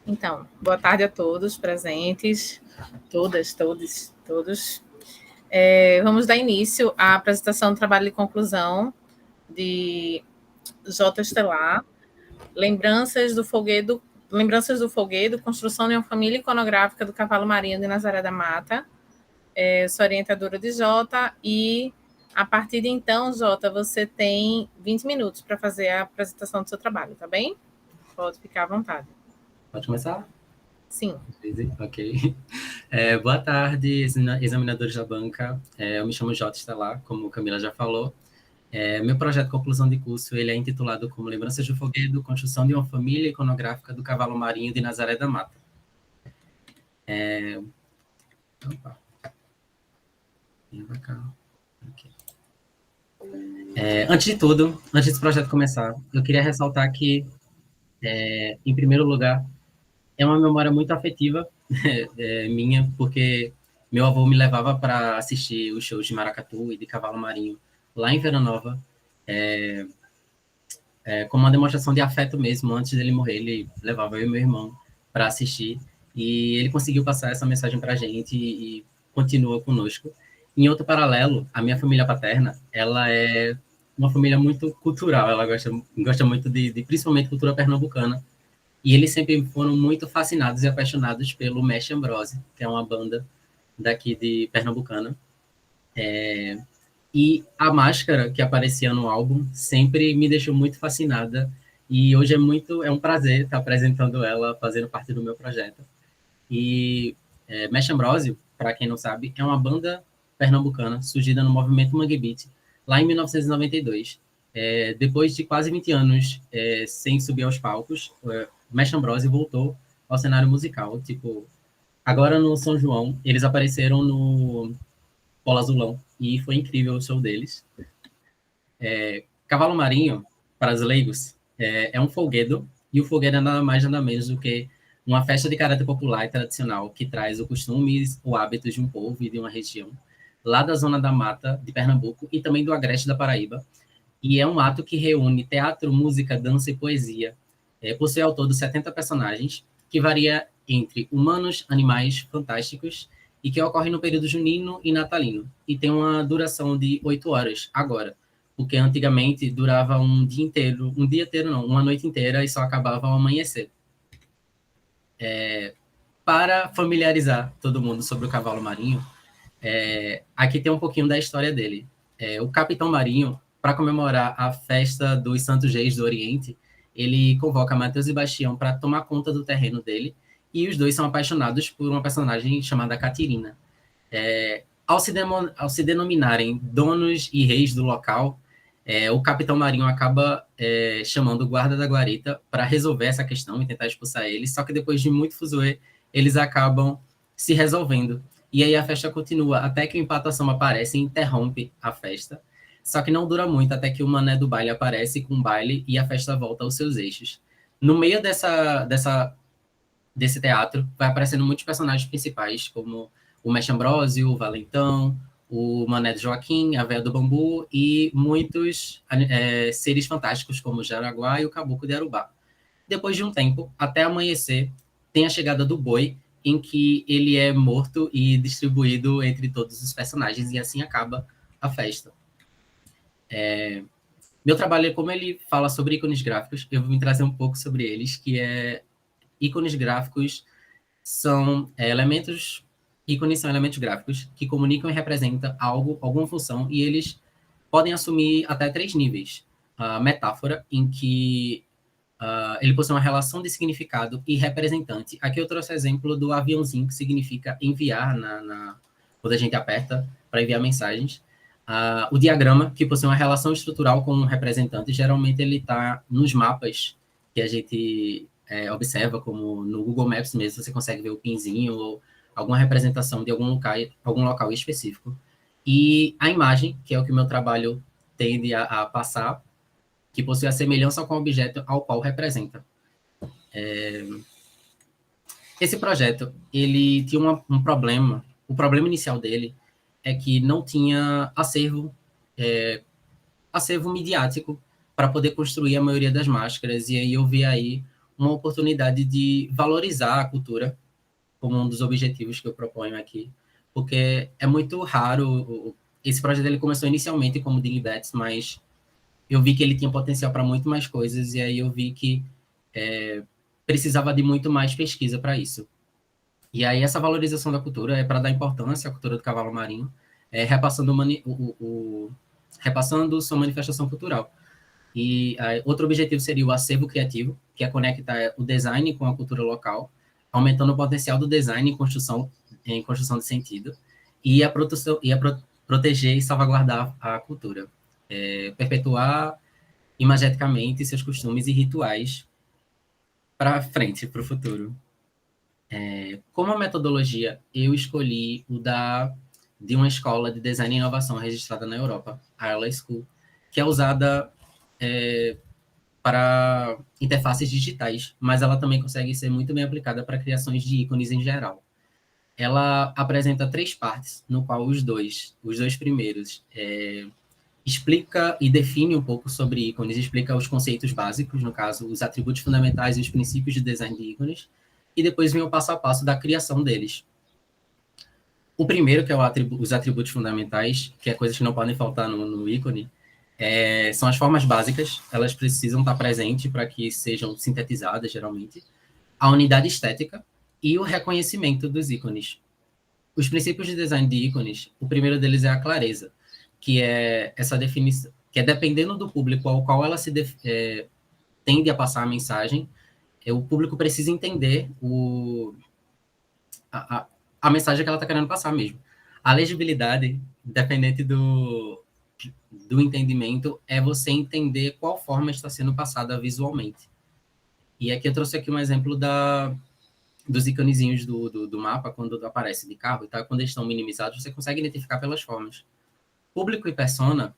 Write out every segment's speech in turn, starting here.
Então, boa tarde a todos presentes, todas, todos. Vamos dar início à apresentação do trabalho de conclusão de J. Estelar, Lembranças do Folguedo, Construção de uma Família Iconográfica do Cavalo Marinho de Nazaré da Mata. Sou orientadora de Jota e, a partir de então, Jota, você tem 20 minutos para fazer a apresentação do seu trabalho, tá bem? Pode ficar à vontade. Pode começar? Sim. Ok. Boa tarde, examinadores da banca. Eu me chamo J. Estelar, como Camila já falou. Meu projeto de conclusão de curso ele é intitulado como Lembranças do Folguedo, Construção de uma Família Iconográfica do Cavalo Marinho de Nazaré da Mata. Antes de tudo, antes desse projeto começar, eu queria ressaltar que, em primeiro lugar, é uma memória muito afetiva minha, porque meu avô me levava para assistir os shows de maracatu e de cavalo marinho lá em Venda Nova, como uma demonstração de afeto mesmo. Antes dele morrer, ele levava eu e meu irmão para assistir, e ele conseguiu passar essa mensagem para a gente e continua conosco. Em outro paralelo, a minha família paterna, ela é uma família muito cultural, ela gosta muito de principalmente cultura pernambucana, e eles sempre foram muito fascinados e apaixonados pelo Mestre Ambrose, que é uma banda daqui de Pernambucana. E a máscara que aparecia no álbum sempre me deixou muito fascinada, e hoje é um prazer estar apresentando ela, fazendo parte do meu projeto. E Mestre Ambrose, para quem não sabe, é uma banda pernambucana surgida no movimento Mangue Beat, lá em 1992. Depois de quase 20 anos sem subir aos palcos, Mestre Ambrose voltou ao cenário musical. Tipo, agora no São João, eles apareceram no Polo Azulão, e foi incrível o show deles. Cavalo Marinho, para os leigos, é um folguedo, e o folguedo é nada mais nada menos do que uma festa de caráter popular e tradicional que traz os costumes ou hábitos de um povo e de uma região, lá da Zona da Mata de Pernambuco e também do Agreste da Paraíba. E é um ato que reúne teatro, música, dança e poesia. Possui ao todo 70 personagens, que varia entre humanos, animais, fantásticos, e que ocorre no período junino e natalino. E tem uma duração de 8 horas, agora, porque antigamente durava um dia inteiro, uma noite inteira, e só acabava ao amanhecer. Para familiarizar todo mundo sobre o cavalo marinho, aqui tem um pouquinho da história dele. O Capitão Marinho, para comemorar a festa dos Santos Reis do Oriente, ele convoca Mateus e Bastião para tomar conta do terreno dele, e os dois são apaixonados por uma personagem chamada Catirina. Ao se denominarem donos e reis do local, o Capitão Marinho acaba chamando o guarda da guarita para resolver essa questão e tentar expulsar eles, só que depois de muito fuzuê, eles acabam se resolvendo. E aí a festa continua, até que o Empatação aparece e interrompe a festa. Só que não dura muito, até que o mané do baile aparece com o baile e a festa volta aos seus eixos. No meio desse teatro, vai aparecendo muitos personagens principais, como o Mestre Ambrósio, o Valentão, o Mané do Joaquim, a Véia do Bambu e muitos seres fantásticos, como o Jaraguá e o Caboclo de Arubá. Depois de um tempo, até amanhecer, tem a chegada do boi, em que ele é morto e distribuído entre todos os personagens, e assim acaba a festa. Meu trabalho, como ele fala sobre ícones gráficos, eu vou me trazer um pouco sobre eles, que ícones gráficos são ícones são elementos gráficos que comunicam e representam algo, alguma função, e eles podem assumir até 3 níveis. A metáfora, em que ele possui uma relação de significado e representante. Aqui eu trouxe o exemplo do aviãozinho, que significa enviar quando a gente aperta para enviar mensagens. O diagrama, que possui uma relação estrutural com um representante, geralmente ele está nos mapas que a gente observa, como no Google Maps mesmo, você consegue ver o pinzinho ou alguma representação de algum local específico. E a imagem, que é o que o meu trabalho tende a passar, que possui a semelhança com o objeto ao qual representa. Esse projeto, ele tinha um problema. O problema inicial dele é que não tinha acervo midiático para poder construir a maioria das máscaras, e aí eu vi aí uma oportunidade de valorizar a cultura como um dos objetivos que eu proponho aqui, porque é muito raro. Esse projeto ele começou inicialmente como Dingbats, mas eu vi que ele tinha potencial para muito mais coisas, e aí eu vi que precisava de muito mais pesquisa para isso. E aí essa valorização da cultura é para dar importância à cultura do cavalo marinho, repassando sua manifestação cultural. E outro objetivo seria o acervo criativo, que é conectar o design com a cultura local, aumentando o potencial do design em construção de sentido, e proteger e salvaguardar a cultura, perpetuar imageticamente seus costumes e rituais para frente, para o futuro. Como a metodologia, eu escolhi de uma escola de design e inovação registrada na Europa, a Ella School, que é usada para interfaces digitais, mas ela também consegue ser muito bem aplicada para criações de ícones em geral. Ela apresenta 3 partes, no qual os dois primeiros explica e define um pouco sobre ícones, explica os conceitos básicos, no caso, os atributos fundamentais e os princípios de design de ícones, e depois vem o passo a passo da criação deles. O primeiro, que é os atributos fundamentais, que é coisas que não podem faltar no ícone, são as formas básicas, elas precisam estar presentes para que sejam sintetizadas, geralmente. A unidade estética e o reconhecimento dos ícones. Os princípios de design de ícones, o primeiro deles é a clareza, que é essa definição, que é dependendo do público ao qual ela tende a passar a mensagem, o público precisa entender a mensagem que ela está querendo passar mesmo. A legibilidade, dependente do entendimento, é você entender qual forma está sendo passada visualmente. E aqui eu trouxe aqui um exemplo dos iconezinhos do mapa, quando aparece de carro e tal, quando eles estão minimizados, você consegue identificar pelas formas. Público e persona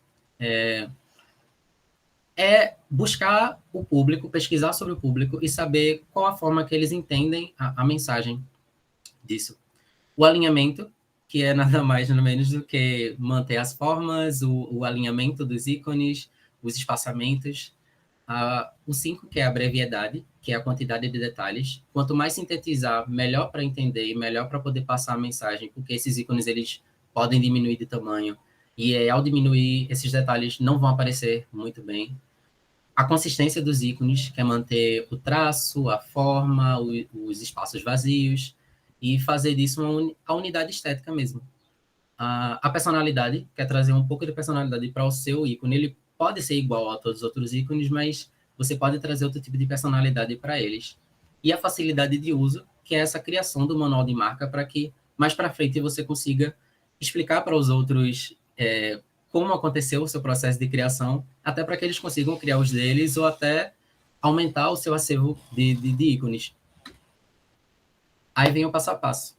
é buscar o público, pesquisar sobre o público e saber qual a forma que eles entendem a mensagem disso. O alinhamento, que é nada mais, nada menos do que manter as formas, o alinhamento dos ícones, os espaçamentos. O 5, que é a brevidade, que é a quantidade de detalhes. Quanto mais sintetizar, melhor para entender e melhor para poder passar a mensagem, porque esses ícones eles podem diminuir de tamanho, e ao diminuir, esses detalhes não vão aparecer muito bem. A consistência dos ícones, que é manter o traço, a forma, os espaços vazios, e fazer disso a unidade estética mesmo. A personalidade, que é trazer um pouco de personalidade para o seu ícone. Ele pode ser igual a todos os outros ícones, mas você pode trazer outro tipo de personalidade para eles. E a facilidade de uso, que é essa criação do manual de marca para que mais para frente você consiga explicar para os outros como aconteceu o seu processo de criação, até para que eles consigam criar os deles ou até aumentar o seu acervo de ícones. Aí vem o passo a passo.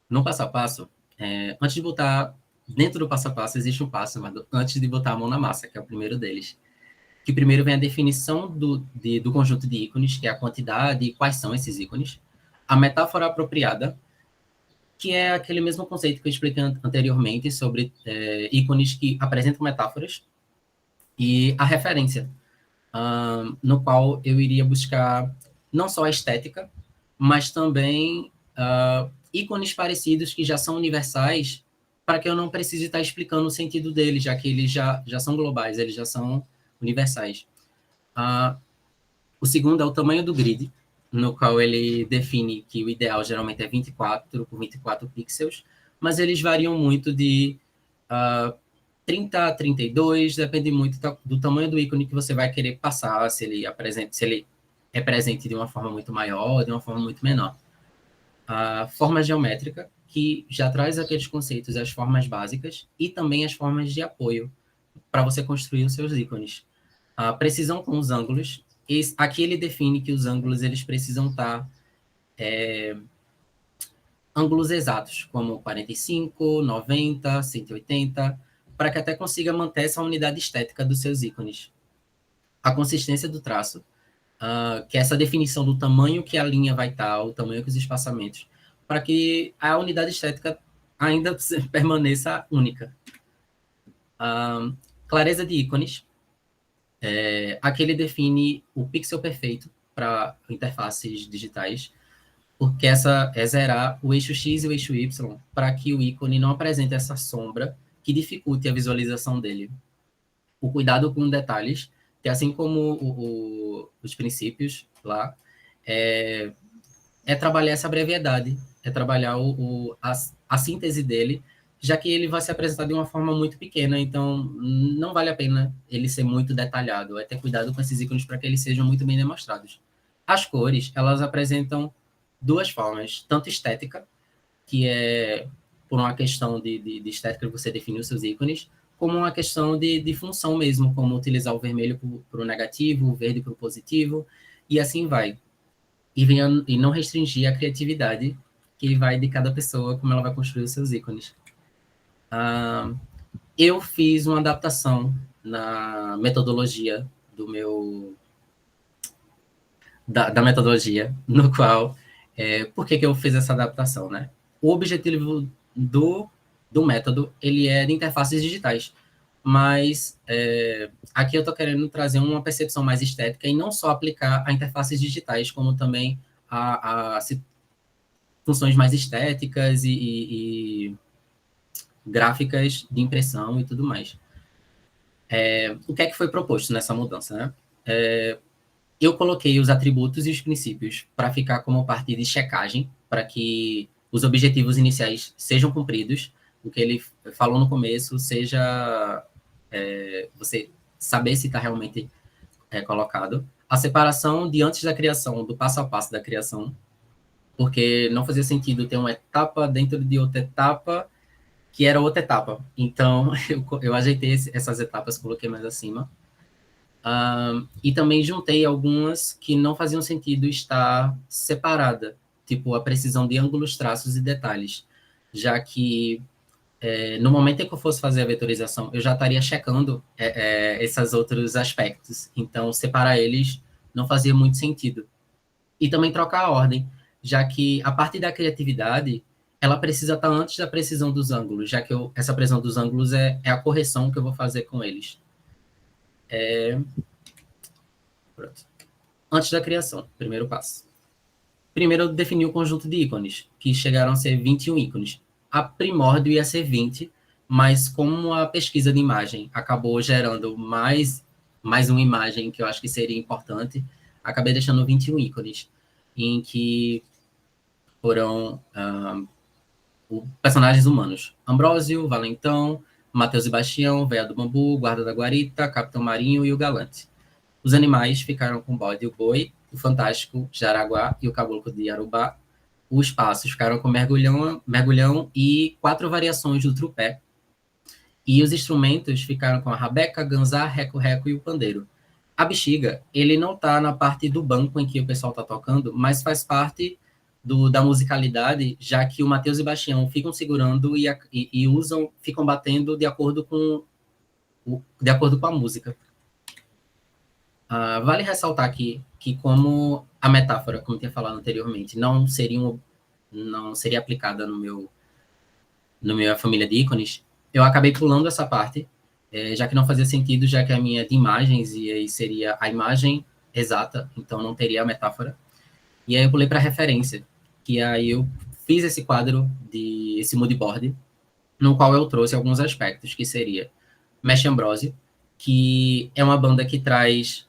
No passo a passo, antes de botar dentro do passo a passo, existe um passo chamado antes de botar a mão na massa, que é o primeiro deles. Que primeiro vem a definição do conjunto de ícones, que é a quantidade e quais são esses ícones. A metáfora apropriada, que é aquele mesmo conceito que eu expliquei anteriormente sobre ícones que apresentam metáforas. E a referência, no qual eu iria buscar não só a estética, mas também ícones parecidos que já são universais, para que eu não precise estar explicando o sentido deles, já que eles já são globais, eles já são universais. O segundo é o tamanho do grid, no qual ele define que o ideal geralmente é 24 por 24 pixels, mas eles variam muito de 30 a 32, depende muito do tamanho do ícone que você vai querer passar, se ele é presente de uma forma muito maior ou de uma forma muito menor. A forma geométrica, que já traz aqueles conceitos, as formas básicas e também as formas de apoio para você construir os seus ícones. A precisão com os ângulos, aqui ele define que os ângulos eles precisam estar ângulos exatos, como 45, 90, 180, para que até consiga manter essa unidade estética dos seus ícones. A consistência do traço, que é essa definição do tamanho que a linha vai estar, o tamanho que os espaçamentos, para que a unidade estética ainda permaneça única. Clareza de ícones, aqui ele define o pixel perfeito, para interfaces digitais, porque essa é zerar o eixo X e o eixo Y, para que o ícone não apresente essa sombra que dificulte a visualização dele. O cuidado com detalhes, que assim como os princípios lá, é trabalhar essa brevidade, é trabalhar a síntese dele, já que ele vai se apresentar de uma forma muito pequena, então não vale a pena ele ser muito detalhado, é ter cuidado com esses ícones para que eles sejam muito bem demonstrados. As cores, elas apresentam duas formas, tanto estética, que é por uma questão de estética que você define os seus ícones, como uma questão de função mesmo, como utilizar o vermelho para o negativo, o verde para o positivo, e assim vai. E não restringir a criatividade que vai de cada pessoa, como ela vai construir os seus ícones. Eu fiz uma adaptação na metodologia da metodologia, no qual... por que eu fiz essa adaptação, né? O objetivo do método, ele é de interfaces digitais, mas aqui eu estou querendo trazer uma percepção mais estética e não só aplicar a interfaces digitais, como também a funções mais estéticas e gráficas de impressão e tudo mais. O que é que foi proposto nessa mudança, né? Eu coloquei os atributos e os princípios para ficar como parte de checagem, para que os objetivos iniciais sejam cumpridos, o que ele falou no começo seja você saber se está realmente colocado. A separação de antes da criação, do passo a passo da criação, porque não fazia sentido ter uma etapa dentro de outra etapa, que era outra etapa. Então, eu ajeitei essas etapas, coloquei mais acima. E também juntei algumas que não faziam sentido estar separada, tipo a precisão de ângulos, traços e detalhes, já que no momento em que eu fosse fazer a vetorização, eu já estaria checando esses outros aspectos. Então, separar eles não fazia muito sentido. E também trocar a ordem, já que a parte da criatividade, ela precisa estar antes da precisão dos ângulos, já que essa precisão dos ângulos é a correção que eu vou fazer com eles. Pronto. Antes da criação, primeiro passo. Primeiro, eu defini o conjunto de ícones, que chegaram a ser 21 ícones. A primórdio ia ser 20, mas como a pesquisa de imagem acabou gerando mais uma imagem que eu acho que seria importante, acabei deixando 21 ícones, em que foram personagens humanos. Ambrósio, Valentão, Matheus e Bastião, Véia do Bambu, Guarda da Guarita, Capitão Marinho e o Galante. Os animais ficaram com o bode e o boi, o fantástico Jaraguá e o caboclo de Arubá. Os passos ficaram com mergulhão e 4 variações do trupé. E os instrumentos ficaram com a rabeca, ganzá, reco-reco e o pandeiro. A bexiga, ele não está na parte do banco em que o pessoal está tocando, mas faz parte da musicalidade, já que o Matheus e o Bastião ficam segurando e ficam batendo de acordo com a música. Vale ressaltar aqui que como a metáfora, como eu tinha falado anteriormente, não seria aplicada na minha família de ícones, eu acabei pulando essa parte, já que não fazia sentido, já que a minha de imagens e aí seria a imagem exata, então não teria a metáfora. E aí eu pulei para referência, que aí eu fiz esse quadro, esse moodboard, no qual eu trouxe alguns aspectos, que seria Mesh Ambrosio, que é uma banda que traz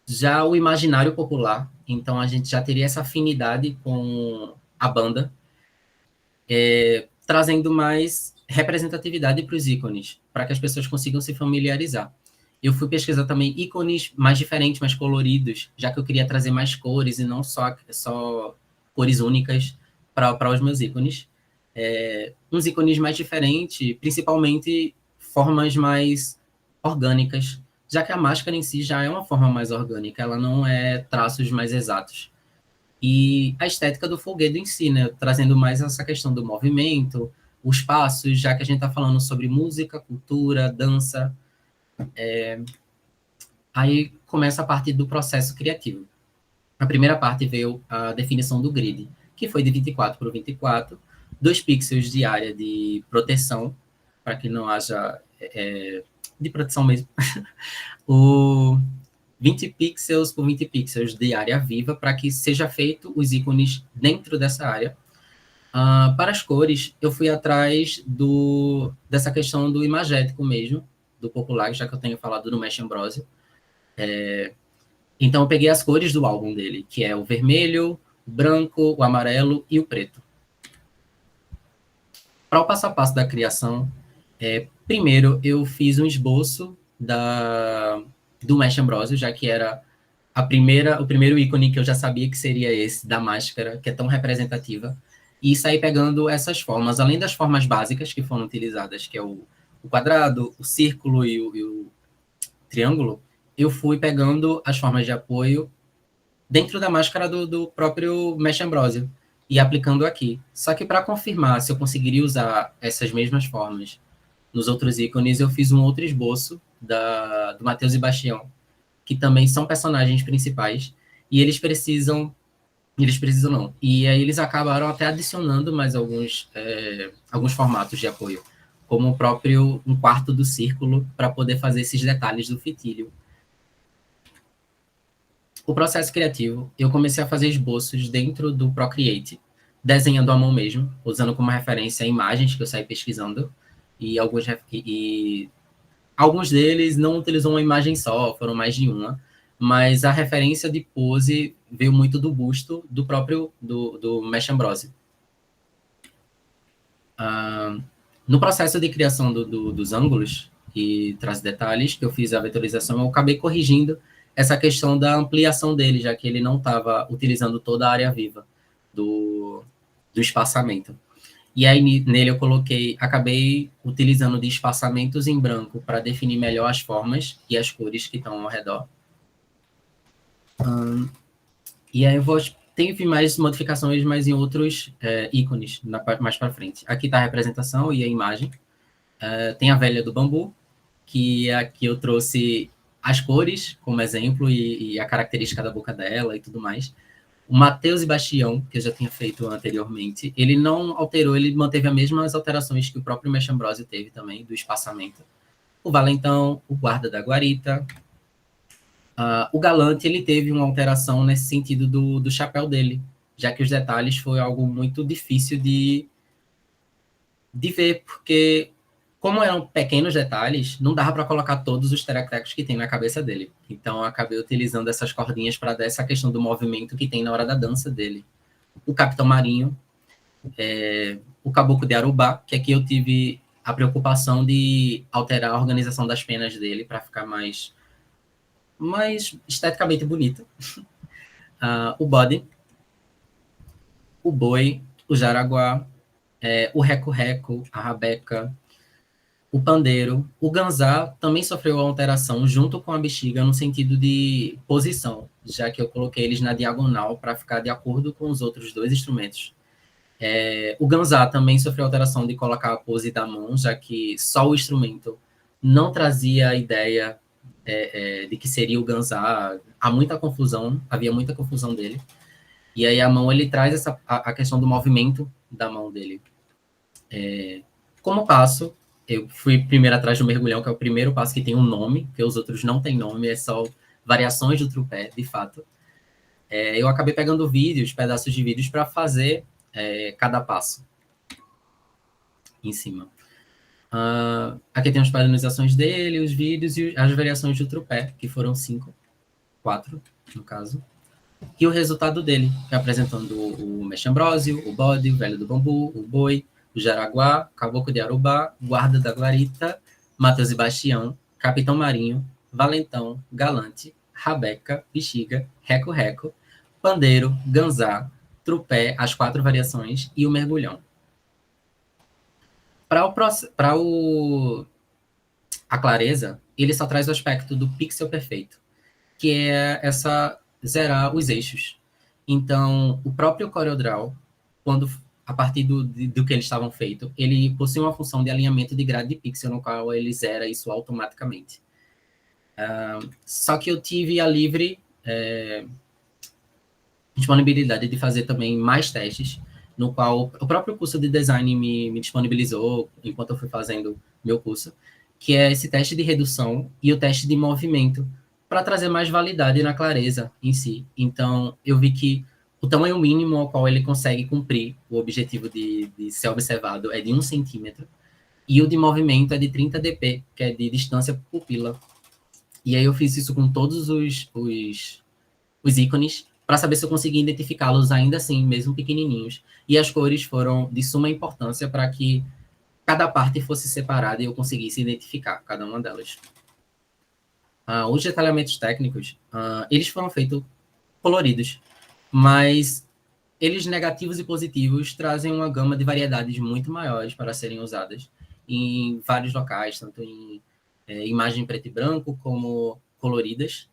já o imaginário popular, então a gente já teria essa afinidade com a banda, trazendo mais representatividade para os ícones, para que as pessoas consigam se familiarizar. Eu fui pesquisar também ícones mais diferentes, mais coloridos, já que eu queria trazer mais cores e não só cores únicas para os meus ícones. Uns ícones mais diferentes, principalmente formas mais orgânicas, já que a máscara em si já é uma forma mais orgânica, ela não é traços mais exatos. E a estética do folguedo em si, né, trazendo mais essa questão do movimento, os passos, já que a gente está falando sobre música, cultura, dança. Aí começa a parte do processo criativo. A primeira parte veio a definição do grid, que foi de 24 por 24, 2 pixels de área de proteção, para que não haja de proteção mesmo. 20 pixels por 20 pixels de área viva para que seja feito os ícones dentro dessa área. Para as cores, eu fui atrás dessa questão do imagético mesmo, do popular, já que eu tenho falado do Mesh Ambrosio. Então, eu peguei as cores do álbum dele, que é o vermelho, o branco, o amarelo e o preto. Para o passo a passo da criação, primeiro eu fiz um esboço do Mesh Ambrosio, já que era o primeiro ícone que eu já sabia que seria esse, da máscara, que é tão representativa, e saí pegando essas formas, além das formas básicas que foram utilizadas, que é o quadrado, o círculo e o triângulo, eu fui pegando as formas de apoio dentro da máscara do próprio Mesh Ambrosio e aplicando aqui. Só que para confirmar se eu conseguiria usar essas mesmas formas nos outros ícones, eu fiz um outro esboço do Matheus e Bastião, que também são personagens principais, e eles precisam não. E aí eles acabaram até adicionando mais alguns formatos de apoio, como o próprio um quarto do círculo, para poder fazer esses detalhes do fitilho. O processo criativo, eu comecei a fazer esboços dentro do Procreate, desenhando à mão mesmo, usando como referência imagens que eu saí pesquisando, e alguns deles não utilizam uma imagem só, foram mais de uma, mas a referência de pose veio muito do busto do próprio do Mesh Ambrosio. No processo de criação dos ângulos e traz detalhes, que eu fiz a vetorização, eu acabei corrigindo essa questão da ampliação dele, já que ele não estava utilizando toda a área viva do espaçamento. E aí, nele, acabei utilizando de espaçamentos em branco para definir melhor as formas e as cores que estão ao redor. E aí, teve mais modificações, mas em outros ícones, mais para frente. Aqui está a representação e a imagem. Tem a velha do bambu, que aqui eu trouxe as cores como exemplo e a característica da boca dela e tudo mais. O Matheus e Bastião, que eu já tinha feito anteriormente, ele não alterou, ele manteve as mesmas alterações que o próprio Mesh Ambrosio teve também, do espaçamento. O Valentão, o guarda da guarita. O Galante, ele teve uma alteração nesse sentido do chapéu dele, já que os detalhes foi algo muito difícil de ver, porque como eram pequenos detalhes, não dava para colocar todos os terectecos que tem na cabeça dele. Então, eu acabei utilizando essas cordinhas para dar essa questão do movimento que tem na hora da dança dele. O Capitão Marinho, o Caboclo de Arubá, que aqui eu tive a preocupação de alterar a organização das penas dele para ficar mais esteticamente bonita. O Bode, o Boi, o Jaraguá, o Reco-Reco, a Rabeca, o pandeiro. O ganzá também sofreu alteração junto com a bexiga no sentido de posição, já que eu coloquei eles na diagonal para ficar de acordo com os outros dois instrumentos. O ganzá também sofreu alteração de colocar a pose da mão, já que só o instrumento não trazia a ideia de que seria o ganzá. Havia muita confusão dele. E aí a mão, ele traz a questão do movimento da mão dele. Como passo, eu fui primeiro atrás do mergulhão, que é o primeiro passo que tem um nome, porque os outros não têm nome, é só variações do trupé, de fato. Eu acabei pegando pedaços de vídeos, para fazer cada passo em cima. Aqui tem as padronizações dele, os vídeos e as variações do trupé, que foram 4, no caso. E o resultado dele, apresentando o Mesh Ambrosio, o Bode, o Velho do Bambu, o Boi, o Jaraguá, Caboclo de Arubá, Guarda da Guarita, Matheus e Bastião, Capitão Marinho, Valentão, Galante, Rabeca, Bexiga, Reco-Reco, Pandeiro, Ganzá, Trupé, as 4 variações e o Mergulhão. Para a clareza, ele só traz o aspecto do pixel perfeito, que é zerar os eixos. Então, o próprio CorelDRAW, a partir do que eles estavam feitos, ele possui uma função de alinhamento de grade de pixel, no qual ele zera isso automaticamente. Só que eu tive a livre disponibilidade de fazer também mais testes, no qual o próprio curso de design me disponibilizou, enquanto eu fui fazendo meu curso, que é esse teste de redução e o teste de movimento para trazer mais validade na clareza em si. Então, eu vi que o tamanho mínimo ao qual ele consegue cumprir o objetivo de ser observado é de 1 centímetro, e o de movimento é de 30 dp, que é de distância por pupila. E aí eu fiz isso com todos os ícones, para saber se eu conseguia identificá-los ainda assim, mesmo pequenininhos. E as cores foram de suma importância para que cada parte fosse separada e eu conseguisse identificar cada uma delas. Os detalhamentos técnicos, eles foram feitos coloridos, mas eles negativos e positivos trazem uma gama de variedades muito maiores para serem usadas em vários locais, tanto em imagem preto e branco como coloridas.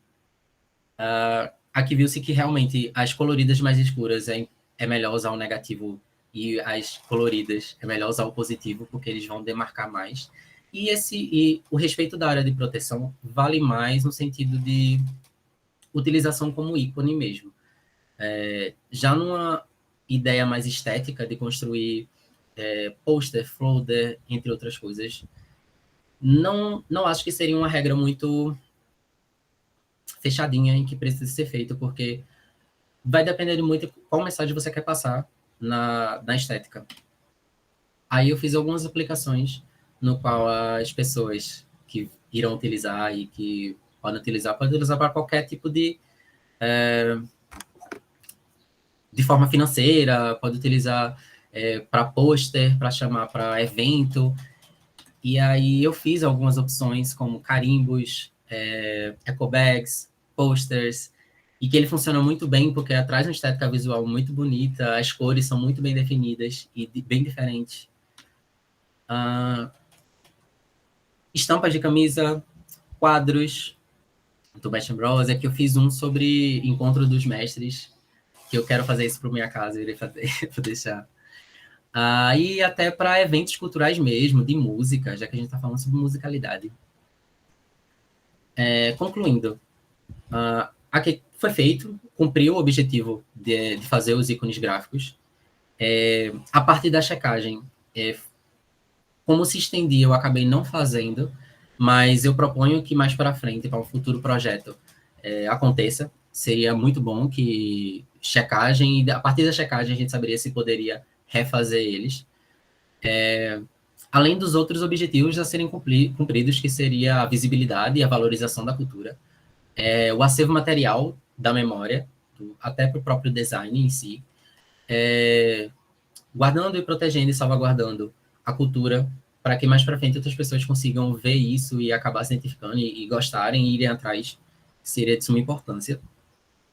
Aqui viu-se que realmente as coloridas mais escuras é melhor usar o negativo e as coloridas é melhor usar o positivo, porque eles vão demarcar mais. E o respeito da área de proteção vale mais no sentido de utilização como ícone mesmo. Já numa ideia mais estética de construir pôster, folder, entre outras coisas, não acho que seria uma regra muito fechadinha em que precisa ser feito, porque vai depender de muito qual mensagem você quer passar na estética. Aí eu fiz algumas aplicações no qual as pessoas que irão utilizar e que podem utilizar para qualquer tipo de forma financeira, pode utilizar para pôster, para chamar para evento. E aí eu fiz algumas opções como carimbos, eco bags, posters, e que ele funciona muito bem porque traz uma estética visual muito bonita, as cores são muito bem definidas e bem diferentes. Estampas de camisa, quadros do Best Bros. É que eu fiz um sobre Encontro dos Mestres, que eu quero fazer isso para minha casa, eu irei fazer, vou deixar. E até para eventos culturais mesmo, de música, já que a gente está falando sobre musicalidade. Concluindo, aqui foi feito, cumpriu o objetivo de fazer os ícones gráficos. A parte da checagem, como se estendia, eu acabei não fazendo, mas eu proponho que mais para frente, para um futuro projeto, aconteça. Seria muito bom que checagem, e a partir da checagem a gente saberia se poderia refazer eles. Além dos outros objetivos a serem cumpridos, que seria a visibilidade e a valorização da cultura, o acervo material da memória, até para o próprio design em si, guardando e protegendo e salvaguardando a cultura, para que mais para frente outras pessoas consigam ver isso e acabar se identificando e gostarem e irem atrás, seria de suma importância.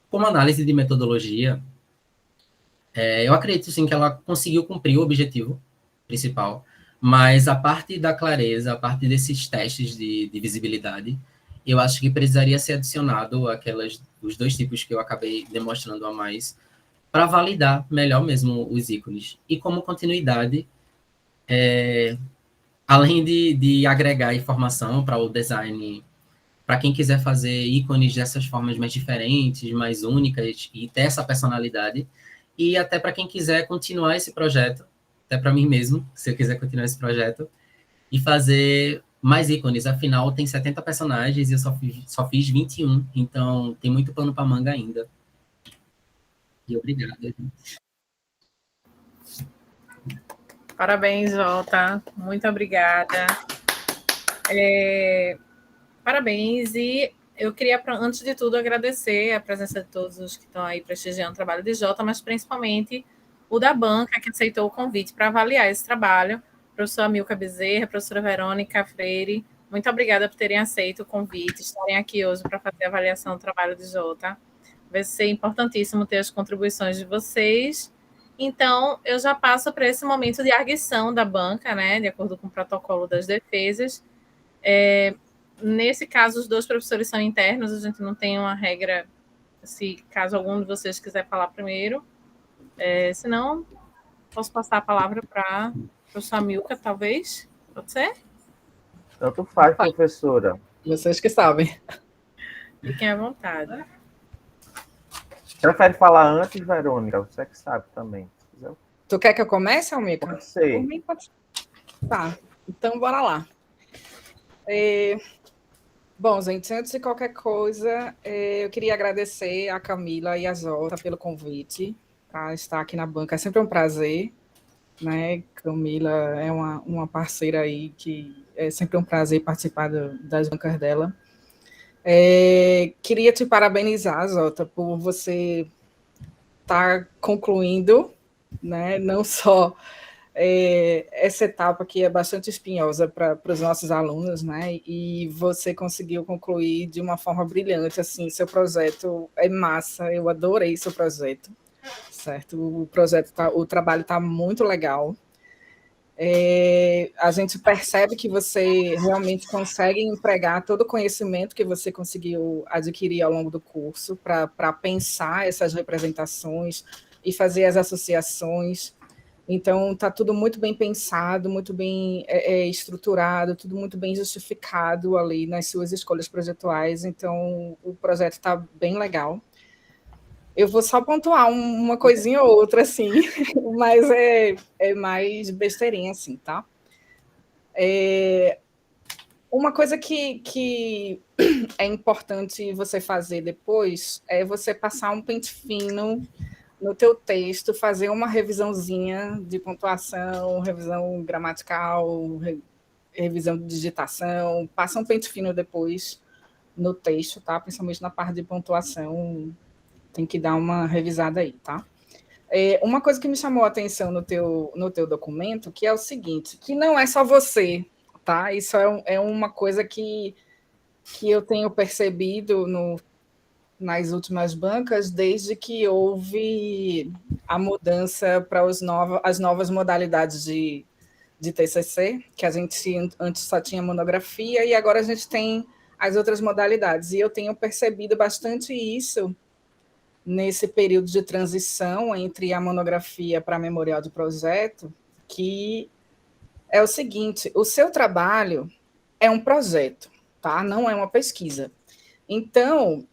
Como análise de metodologia, eu acredito sim que ela conseguiu cumprir o objetivo principal, mas a parte da clareza, a parte desses testes de visibilidade, eu acho que precisaria ser adicionado os 2 tipos que eu acabei demonstrando a mais, para validar melhor mesmo os ícones. E como continuidade, além de agregar informação para o design, para quem quiser fazer ícones dessas formas mais diferentes, mais únicas, e ter essa personalidade, e até para quem quiser continuar esse projeto, até para mim mesmo, se eu quiser continuar esse projeto, e fazer mais ícones. Afinal, tem 70 personagens e eu só fiz 21, então tem muito pano para manga ainda. E obrigado. Parabéns, Jota. Muito obrigada. Parabéns. E eu queria, antes de tudo, agradecer a presença de todos os que estão aí prestigiando o trabalho de Jota, mas principalmente o da banca, que aceitou o convite para avaliar esse trabalho. Professora Milka Bezerra, professora Verônica Freire, muito obrigada por terem aceito o convite, estarem aqui hoje para fazer a avaliação do trabalho de Jota. Vai ser importantíssimo ter as contribuições de vocês. Então, eu já passo para esse momento de arguição da banca, né, de acordo com o protocolo das defesas. Nesse caso, os 2 professores são internos, a gente não tem uma regra, se caso algum de vocês quiser falar primeiro. Senão, posso passar a palavra para a professora Milka, talvez? Pode ser? Tanto faz, professora. Vocês que sabem. Fiquem à vontade. Prefere falar antes, Verônica? Você que sabe também. Tu quer que eu comece, Almica? Pode ser. Por mim, pode. Tá, então bora lá. Bom, gente, antes de qualquer coisa, eu queria agradecer a Camila e a Jota pelo convite para estar aqui na banca. É sempre um prazer, né? Camila é uma parceira aí que é sempre um prazer participar das bancas dela. Queria te parabenizar, Jota, por você estar concluindo, né? Não só essa etapa que é bastante espinhosa para os nossos alunos, né? E você conseguiu concluir de uma forma brilhante, assim, seu projeto é massa, eu adorei seu projeto, certo? O trabalho está muito legal. A gente percebe que você realmente consegue empregar todo o conhecimento que você conseguiu adquirir ao longo do curso para pensar essas representações e fazer as associações. Então, está tudo muito bem pensado, muito bem estruturado, tudo muito bem justificado ali nas suas escolhas projetuais. Então, o projeto está bem legal. Eu vou só pontuar uma coisinha ou outra, assim, mas é mais besteirinha, assim, tá? Uma coisa que é importante você fazer depois é você passar um pente fino no teu texto, fazer uma revisãozinha de pontuação, revisão gramatical, revisão de digitação, passa um pente fino depois no texto, tá? Principalmente na parte de pontuação, tem que dar uma revisada aí, tá? Uma coisa que me chamou a atenção no teu documento, que é o seguinte, que não é só você, tá? Isso é uma coisa que eu tenho percebido nas últimas bancas, desde que houve a mudança para as novas modalidades de TCC, que a gente antes só tinha monografia, e agora a gente tem as outras modalidades. E eu tenho percebido bastante isso nesse período de transição entre a monografia para a memorial de projeto, que é o seguinte, o seu trabalho é um projeto, tá? Não é uma pesquisa. Então,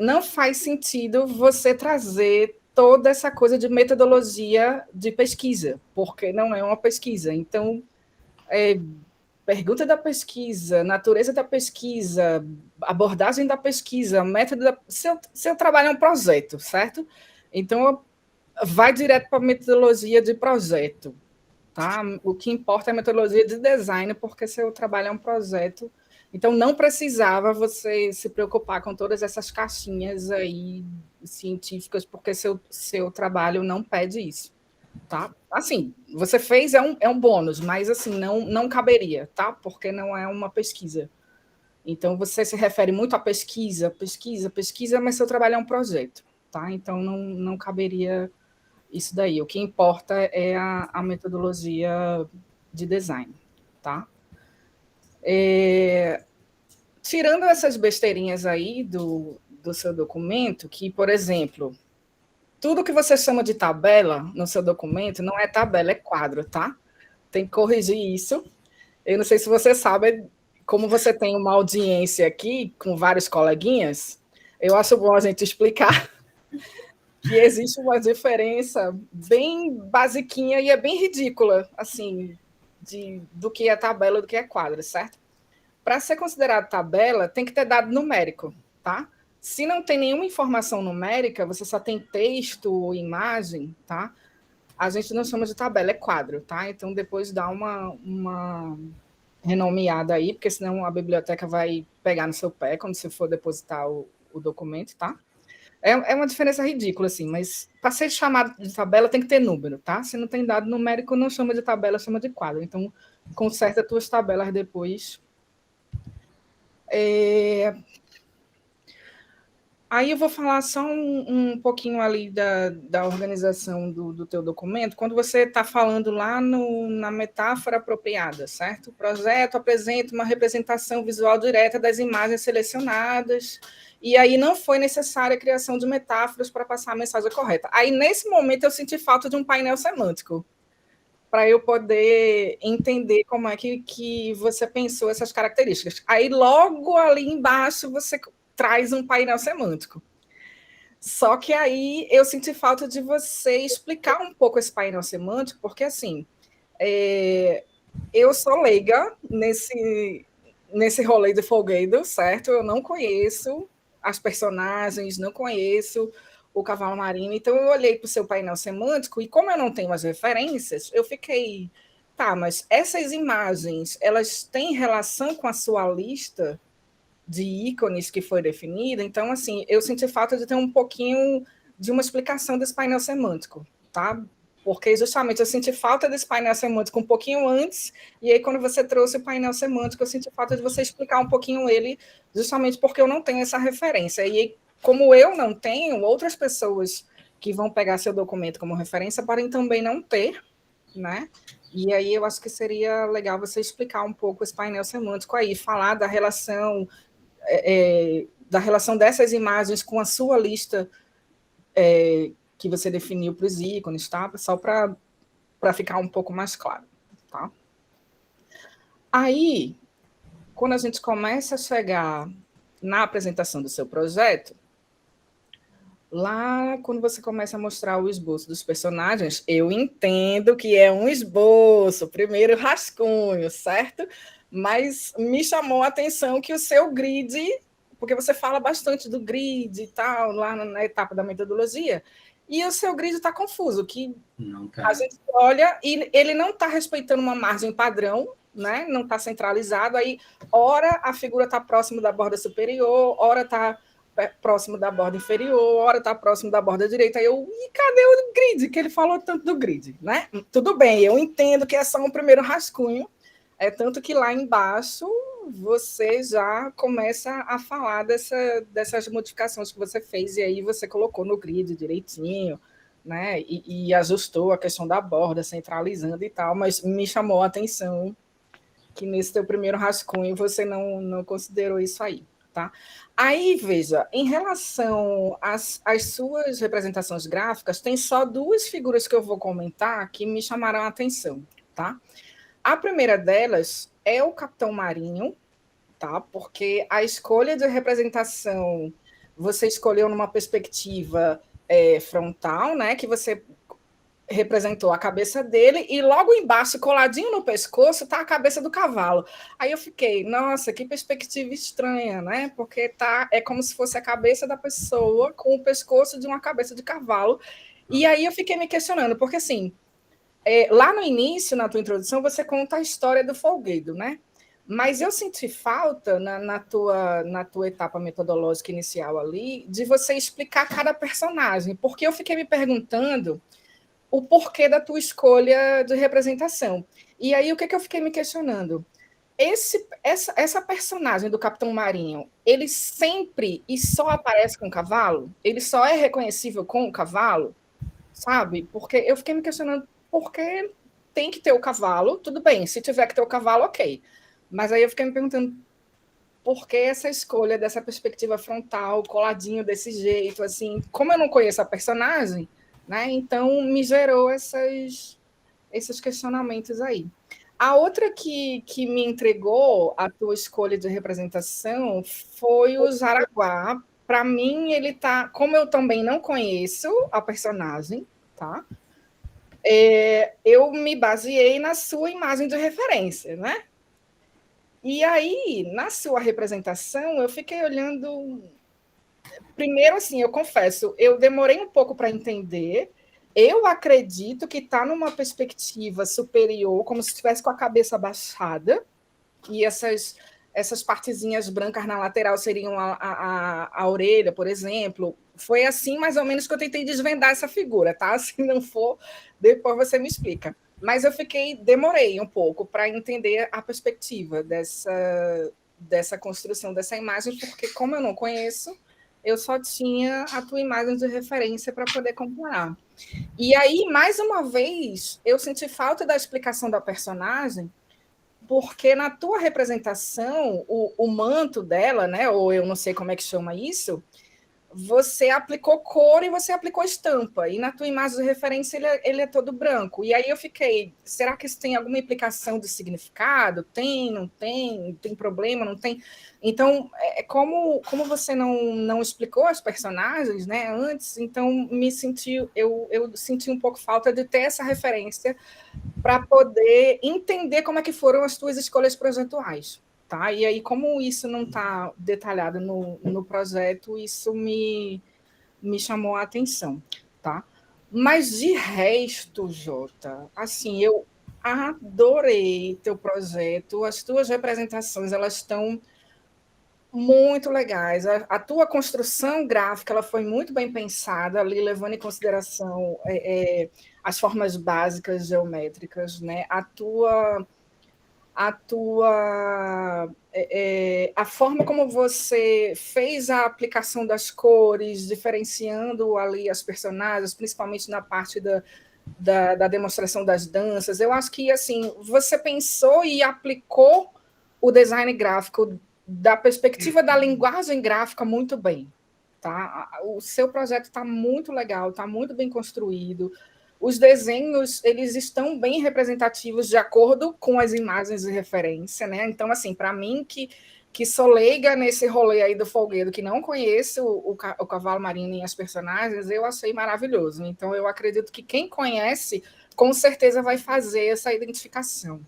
não faz sentido você trazer toda essa coisa de metodologia de pesquisa, porque não é uma pesquisa. Então, pergunta da pesquisa, natureza da pesquisa, abordagem da pesquisa, método da... Seu trabalho é um projeto, certo? Então, vai direto para a metodologia de projeto, tá? O que importa é a metodologia de design, porque seu trabalho é um projeto. Então, não precisava você se preocupar com todas essas caixinhas aí científicas, porque seu trabalho não pede isso, tá? Assim, você fez, é um bônus, mas assim, não caberia, tá? Porque não é uma pesquisa. Então, você se refere muito à pesquisa, mas seu trabalho é um projeto, tá? Então, não caberia isso daí. O que importa é a metodologia de design, tá? Tirando essas besteirinhas aí do seu documento, que, por exemplo, tudo que você chama de tabela no seu documento não é tabela, é quadro, tá? Tem que corrigir isso. Eu não sei se você sabe, como você tem uma audiência aqui com vários coleguinhas, eu acho bom a gente explicar que existe uma diferença bem basiquinha e é bem ridícula, assim, do que é tabela do que é quadro, certo? Para ser considerado tabela, tem que ter dado numérico, tá? Se não tem nenhuma informação numérica, você só tem texto ou imagem, tá? A gente não chama de tabela, é quadro, tá? Então, depois dá uma renomeada aí, porque senão a biblioteca vai pegar no seu pé quando você for depositar o documento, tá? É uma diferença ridícula, assim, mas para ser chamado de tabela tem que ter número, tá? Se não tem dado numérico, não chama de tabela, chama de quadro. Então, conserta as tuas tabelas depois. Aí eu vou falar só um pouquinho ali da organização do teu documento, quando você está falando lá na metáfora apropriada, certo? O projeto apresenta uma representação visual direta das imagens selecionadas, e aí não foi necessária a criação de metáforas para passar a mensagem correta. Aí, nesse momento, eu senti falta de um painel semântico, para eu poder entender como é que você pensou essas características. Aí, logo ali embaixo, você traz um painel semântico. Só que aí eu senti falta de você explicar um pouco esse painel semântico, porque, assim, eu sou leiga nesse rolê de folguedo, certo? Eu não conheço as personagens, não conheço o cavalo marinho, então eu olhei para o seu painel semântico e como eu não tenho as referências, eu fiquei, tá, mas essas imagens, elas têm relação com a sua lista de ícones que foi definida? Então, assim, eu senti falta de ter um pouquinho de uma explicação desse painel semântico, tá? Porque justamente eu senti falta desse painel semântico um pouquinho antes, e aí quando você trouxe o painel semântico, eu senti falta de você explicar um pouquinho ele, justamente porque eu não tenho essa referência. E como eu não tenho, outras pessoas que vão pegar seu documento como referência podem também não ter, né? E aí eu acho que seria legal você explicar um pouco esse painel semântico aí, falar da relação dessas imagens com a sua lista que você definiu para os ícones, tá? Só para ficar um pouco mais claro, tá? Aí, quando a gente começa a chegar na apresentação do seu projeto, lá, quando você começa a mostrar o esboço dos personagens, eu entendo que é um esboço, primeiro rascunho, certo? Mas me chamou a atenção que o seu grid, porque você fala bastante do grid e tal, lá na etapa da metodologia, e o seu grid está confuso, que a gente olha e ele não está respeitando uma margem padrão, né? Não está centralizado, aí ora a figura está próximo da borda superior, ora está próximo da borda inferior, ora está próximo da borda direita. Aí e cadê o grid? Que ele falou tanto do grid, né? Tudo bem, eu entendo que é só um primeiro rascunho, tanto que lá embaixo você já começa a falar dessas modificações que você fez, e aí você colocou no grid direitinho, né? E ajustou a questão da borda, centralizando e tal, mas me chamou a atenção que nesse teu primeiro rascunho você não considerou isso aí. Tá? Aí, veja, em relação às suas representações gráficas, tem só duas figuras que eu vou comentar que me chamaram a atenção. Tá? A primeira delas é o Capitão Marinho, tá? Porque a escolha de representação você escolheu numa perspectiva frontal, né? Que você representou a cabeça dele, e logo embaixo, coladinho no pescoço, está a cabeça do cavalo. Aí eu fiquei, nossa, que perspectiva estranha, né? Porque é como se fosse a cabeça da pessoa com o pescoço de uma cabeça de cavalo. E aí eu fiquei me questionando, porque assim, lá no início, na tua introdução, você conta a história do folguedo, né? Mas eu senti falta, na tua etapa metodológica inicial ali, de você explicar cada personagem, porque eu fiquei me perguntando o porquê da tua escolha de representação. E aí, o que eu fiquei me questionando? Essa personagem do Capitão Marinho, ele sempre e só aparece com o cavalo? Ele só é reconhecível com o cavalo? Sabe? Porque eu fiquei me questionando por que tem que ter o cavalo. Tudo bem, se tiver que ter o cavalo, ok. Mas aí eu fiquei me perguntando por que essa escolha dessa perspectiva frontal, coladinho desse jeito, assim, como eu não conheço a personagem, né? Então, me gerou esses questionamentos aí. A outra que me entregou a tua escolha de representação foi o Jaraguá. Para mim, ele tá... Como eu também não conheço a personagem, tá? Eu me baseei na sua imagem de referência, né? E aí, na sua representação, eu fiquei olhando... Primeiro, assim, eu confesso, eu demorei um pouco para entender. Eu acredito que está numa perspectiva superior, como se estivesse com a cabeça baixada, e essas partezinhas brancas na lateral seriam a orelha, por exemplo. Foi assim, mais ou menos, que eu tentei desvendar essa figura, tá? Se não for, depois você me explica. Mas eu demorei um pouco para entender a perspectiva dessa construção dessa imagem, porque como eu não conheço, eu só tinha a tua imagem de referência para poder comparar. E aí, mais uma vez, eu senti falta da explicação da personagem, porque na tua representação, o manto dela, né, ou eu não sei como é que chama isso, você aplicou cor e você aplicou estampa, e na tua imagem de referência ele é todo branco. E aí eu fiquei, será que isso tem alguma implicação de significado? Tem, não tem? Tem problema, não tem? Então, como você não explicou as personagens, né, antes, então eu senti um pouco falta de ter essa referência para poder entender como é que foram as tuas escolhas projetuais, tá? E aí, como isso não está detalhado no projeto, isso me chamou a atenção, tá? Mas de resto, Jota, assim, eu adorei teu projeto, as tuas representações, elas estão muito legais. A tua construção gráfica ela foi muito bem pensada, ali levando em consideração as formas básicas geométricas, né? A forma como você fez a aplicação das cores, diferenciando ali as personagens, principalmente na parte da demonstração das danças. Eu acho que assim você pensou e aplicou o design gráfico da perspectiva da linguagem gráfica muito bem. Tá? O seu projeto está muito legal, está muito bem construído. Os desenhos eles estão bem representativos de acordo com as imagens de referência, né? Então, assim, para mim que sou leiga nesse rolê aí do folguedo, que não conheço o cavalo marinho nem as personagens, eu achei maravilhoso. Então, eu acredito que quem conhece, com certeza vai fazer essa identificação.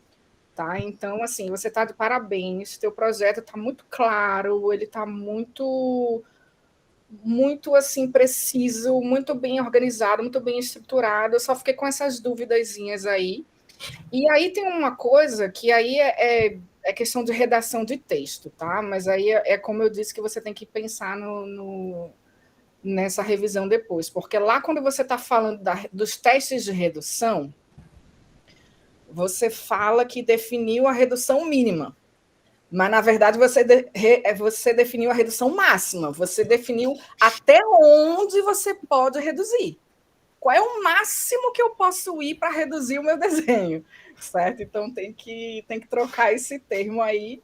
Tá? Então, assim, você está de parabéns, teu projeto está muito claro, ele está muito assim preciso, muito bem organizado, muito bem estruturado. Eu só fiquei com essas duvidazinhas aí. E aí tem uma coisa que aí é questão de redação de texto, tá? Mas aí é como eu disse que você tem que pensar nessa revisão depois, porque lá quando você está falando dos testes de redução, você fala que definiu a redução mínima, mas, na verdade, você definiu a redução máxima, você definiu até onde você pode reduzir. Qual é o máximo que eu posso ir para reduzir o meu desenho, certo? Então, tem que trocar esse termo aí,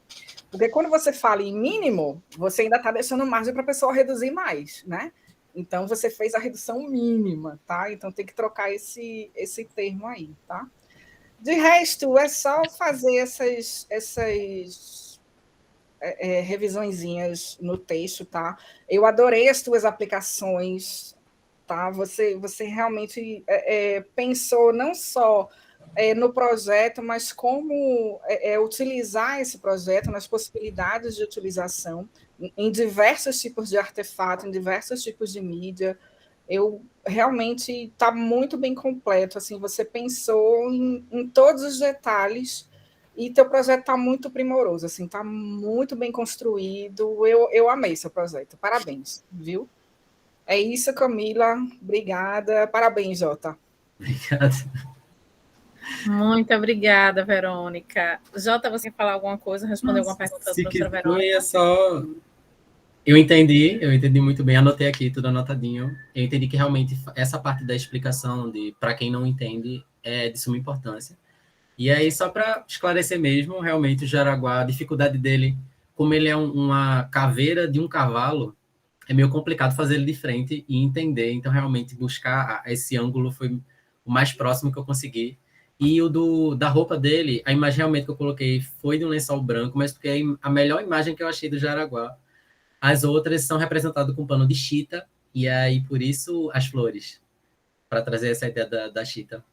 porque quando você fala em mínimo, você ainda está deixando margem para a pessoa reduzir mais, né? Então, você fez a redução mínima, tá? Então, tem que trocar esse termo aí, tá? De resto, é só fazer essas revisõezinhas no texto, tá? Eu adorei as tuas aplicações, tá? Você realmente pensou não só no projeto, mas como utilizar esse projeto, nas possibilidades de utilização, em diversos tipos de artefato, em diversos tipos de mídia. Eu realmente está muito bem completo, assim, você pensou em todos os detalhes e teu projeto está muito primoroso, assim, está muito bem construído. Eu amei seu projeto, parabéns, viu? É isso, Camila, obrigada, parabéns, Jota. Obrigado. Muito obrigada, Verônica. Jota, você quer falar alguma coisa, responder alguma pergunta da professora Verônica? É só... Eu entendi muito bem, anotei aqui tudo anotadinho. Eu entendi que realmente essa parte da explicação de para quem não entende é de suma importância. E aí, só para esclarecer mesmo, realmente o Jaraguá, a dificuldade dele, como ele é uma caveira de um cavalo, é meio complicado fazer ele de frente e entender. Então, realmente, buscar esse ângulo foi o mais próximo que eu consegui. E o da roupa dele, a imagem realmente que eu coloquei foi de um lençol branco, mas porque é a melhor imagem que eu achei do Jaraguá. As outras são representadas com pano de chita, e aí, por isso, as flores, para trazer essa ideia da chita.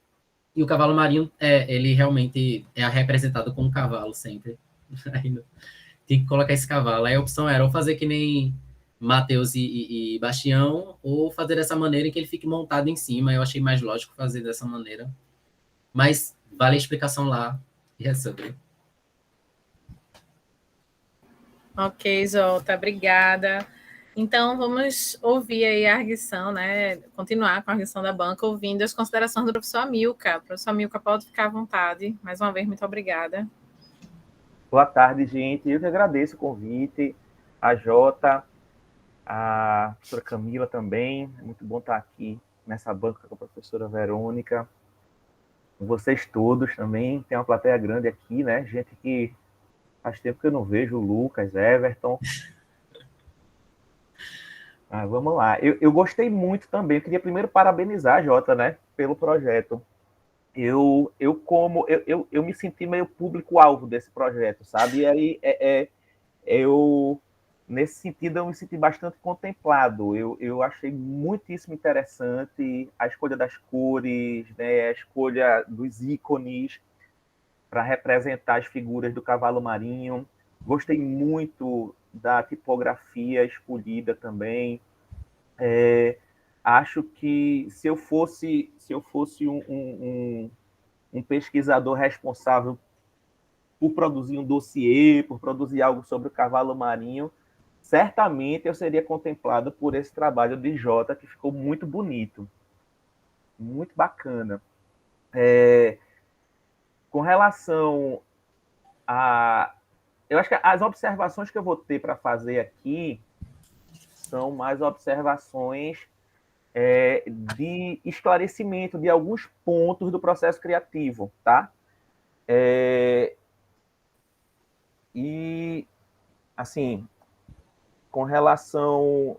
E o cavalo marinho, ele realmente é representado com um cavalo sempre. Aí, tem que colocar esse cavalo. Aí a opção era ou fazer que nem Mateus e Bastião, ou fazer dessa maneira em que ele fique montado em cima. Eu achei mais lógico fazer dessa maneira. Mas vale a explicação lá, e é sobre. Ok, Jota, obrigada. Então, vamos ouvir aí a arguição, né? Continuar com a arguição da banca, ouvindo as considerações do professor Amilcar. Professor Amilcar, pode ficar à vontade. Mais uma vez, muito obrigada. Boa tarde, gente. Eu que agradeço o convite. A Jota, a professora Camila também. É muito bom estar aqui nessa banca com a professora Verônica. Com vocês todos também. Tem uma plateia grande aqui, né? Gente que faz tempo que eu não vejo, o Lucas, Everton. Vamos lá. Eu gostei muito também. Eu queria primeiro parabenizar a Jota, né, pelo projeto. Eu me senti meio público-alvo desse projeto, sabe? E aí, nesse sentido, eu me senti bastante contemplado. Eu achei muitíssimo interessante a escolha das cores, né, a escolha dos ícones para representar as figuras do cavalo marinho. Gostei muito da tipografia escolhida também. Acho que se eu fosse um pesquisador responsável por produzir um dossiê, por produzir algo sobre o cavalo marinho, certamente eu seria contemplado por esse trabalho de Jota, que ficou muito bonito, muito bacana. Com relação a... Eu acho que as observações que eu vou ter para fazer aqui são mais observações de esclarecimento de alguns pontos do processo criativo, tá? E, assim, com relação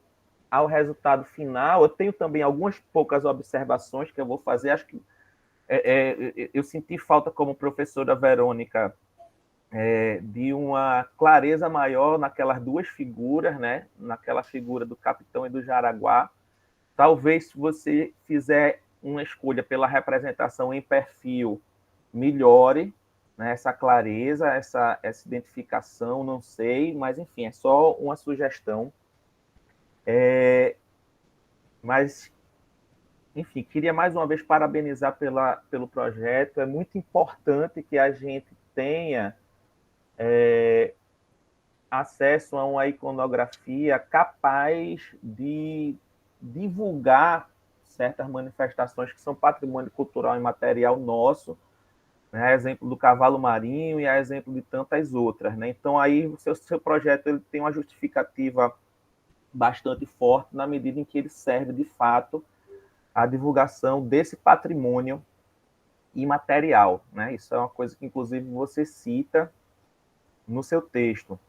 ao resultado final, eu tenho também algumas poucas observações que eu vou fazer. Acho que eu senti falta, como professora Verônica, de uma clareza maior naquelas duas figuras, né? Naquela figura do capitão e do Jaraguá. Talvez, se você fizer uma escolha pela representação em perfil, melhore, né, essa clareza, essa identificação, não sei, mas, enfim, é só uma sugestão. Mas, enfim, queria mais uma vez parabenizar pelo projeto. É muito importante que a gente tenha acesso a uma iconografia capaz de divulgar certas manifestações que são patrimônio cultural e material nosso, né? A exemplo do cavalo marinho e a exemplo de tantas outras, né? Então, aí, o seu projeto ele tem uma justificativa bastante forte na medida em que ele serve, de fato, à divulgação desse patrimônio imaterial, né? Isso é uma coisa que, inclusive, você cita no seu texto.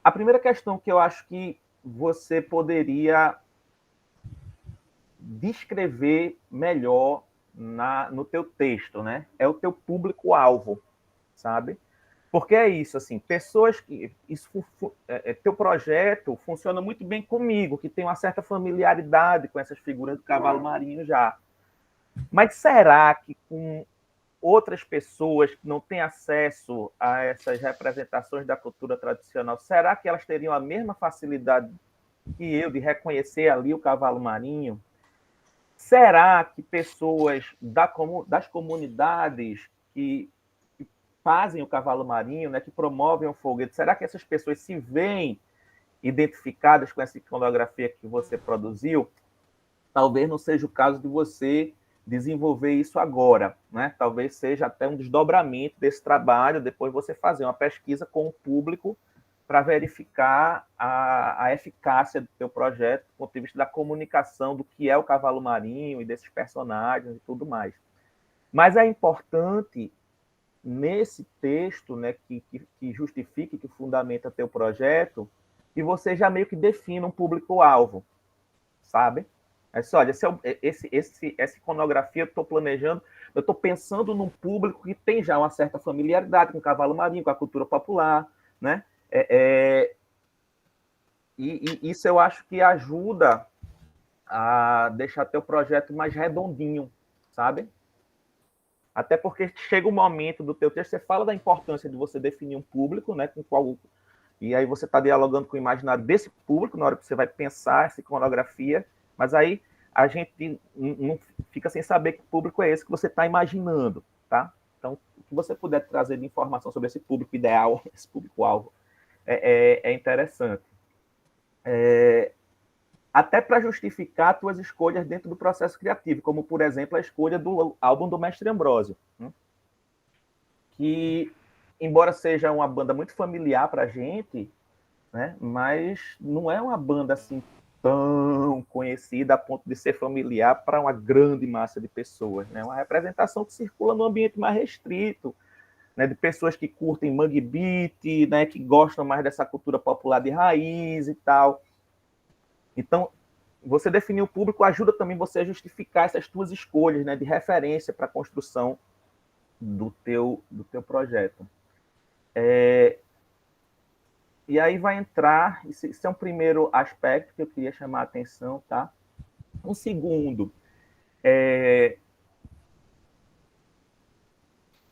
A primeira questão que eu acho que você poderia descrever melhor no teu texto, né? É o teu público-alvo, sabe? Porque é isso, assim, pessoas que... teu projeto funciona muito bem comigo, que tem uma certa familiaridade com essas figuras do cavalo marinho já. Mas será que com outras pessoas que não têm acesso a essas representações da cultura tradicional, será que elas teriam a mesma facilidade que eu de reconhecer ali o cavalo marinho? Será que pessoas das comunidades que fazem o cavalo marinho, né, que promovem o foguete, será que essas pessoas se veem identificadas com essa iconografia que você produziu? Talvez não seja o caso de você desenvolver isso agora, né? Talvez seja até um desdobramento desse trabalho, depois você fazer uma pesquisa com o público para verificar a eficácia do teu projeto do ponto de vista da comunicação do que é o cavalo marinho e desses personagens e tudo mais. Mas é importante, nesse texto, né, que justifique, que fundamenta teu projeto, que você já meio que defina um público-alvo, sabe? Olha, essa iconografia eu estou planejando, eu estou pensando num público que tem já uma certa familiaridade com o cavalo marinho, com a cultura popular, né? E isso eu acho que ajuda a deixar teu projeto mais redondinho, sabe? Até porque chega um momento do teu texto, você fala da importância de você definir um público, né, com qual... E aí você está dialogando com o imaginário desse público na hora que você vai pensar essa iconografia, mas aí a gente não fica sem saber que público é esse que você está imaginando, tá? Então, o que você puder trazer de informação sobre esse público ideal, esse público-alvo, é interessante. Até para justificar tuas escolhas dentro do processo criativo, como, por exemplo, a escolha do álbum do Mestre Ambrósio, né? Que, embora seja uma banda muito familiar para a gente, né, mas não é uma banda assim tão conhecida a ponto de ser familiar para uma grande massa de pessoas, né? Uma representação que circula num ambiente mais restrito, né, de pessoas que curtem mangue beat, né, que gostam mais dessa cultura popular de raiz e tal. Então, você definir o público ajuda também você a justificar essas tuas escolhas, né, de referência para a construção do teu projeto. E aí vai entrar, isso é um primeiro aspecto que eu queria chamar a atenção, tá? Um segundo,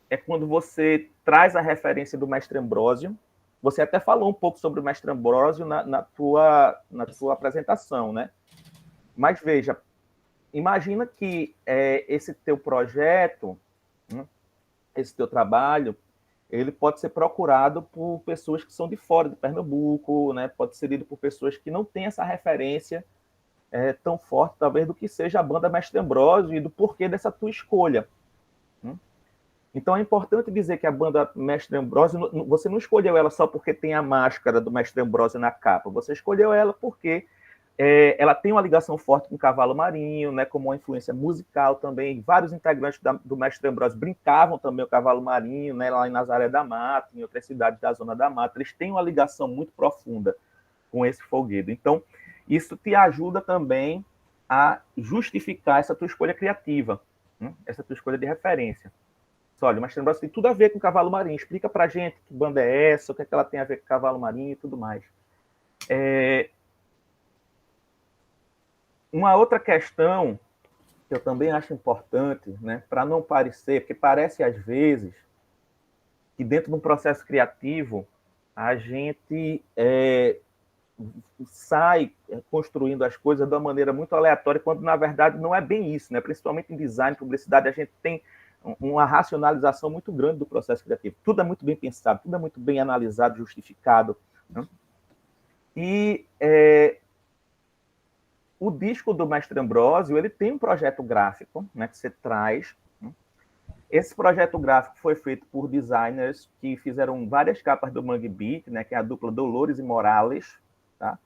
é quando você traz a referência do mestre Ambrósio. Você até falou um pouco sobre o mestre Ambrósio na tua apresentação, né? Mas veja, imagina que esse teu projeto, né, esse teu trabalho, ele pode ser procurado por pessoas que são de fora de Pernambuco, né? Pode ser lido por pessoas que não têm essa referência tão forte, talvez, do que seja a banda Mestre Ambrósio e do porquê dessa tua escolha. Né? Então, é importante dizer que a banda Mestre Ambrósio, você não escolheu ela só porque tem a máscara do Mestre Ambrósio na capa, você escolheu ela porque ela tem uma ligação forte com o Cavalo Marinho, né, como uma influência musical também. Vários integrantes do Mestre Ambrósio brincavam também o Cavalo Marinho, né, lá em Nazaré da Mata, em outras cidades da Zona da Mata. Eles têm uma ligação muito profunda com esse folguedo. Então, isso te ajuda também a justificar essa tua escolha criativa, né, essa tua escolha de referência. Olha, o Mestre Ambrósio tem tudo a ver com o Cavalo Marinho. Explica pra gente que banda é essa, o que é que ela tem a ver com o Cavalo Marinho e tudo mais. Uma outra questão que eu também acho importante, né, para não parecer, porque parece às vezes que dentro de um processo criativo a gente sai construindo as coisas de uma maneira muito aleatória, quando na verdade não é bem isso, né? Principalmente em design, publicidade, a gente tem uma racionalização muito grande do processo criativo. Tudo é muito bem pensado, tudo é muito bem analisado, justificado. Né? E o disco do Mestre Ambrósio, ele tem um projeto gráfico, né, que você traz. Né? Esse projeto gráfico foi feito por designers que fizeram várias capas do Mangue Beat, né, que é a dupla Dolores e Morales. Tá?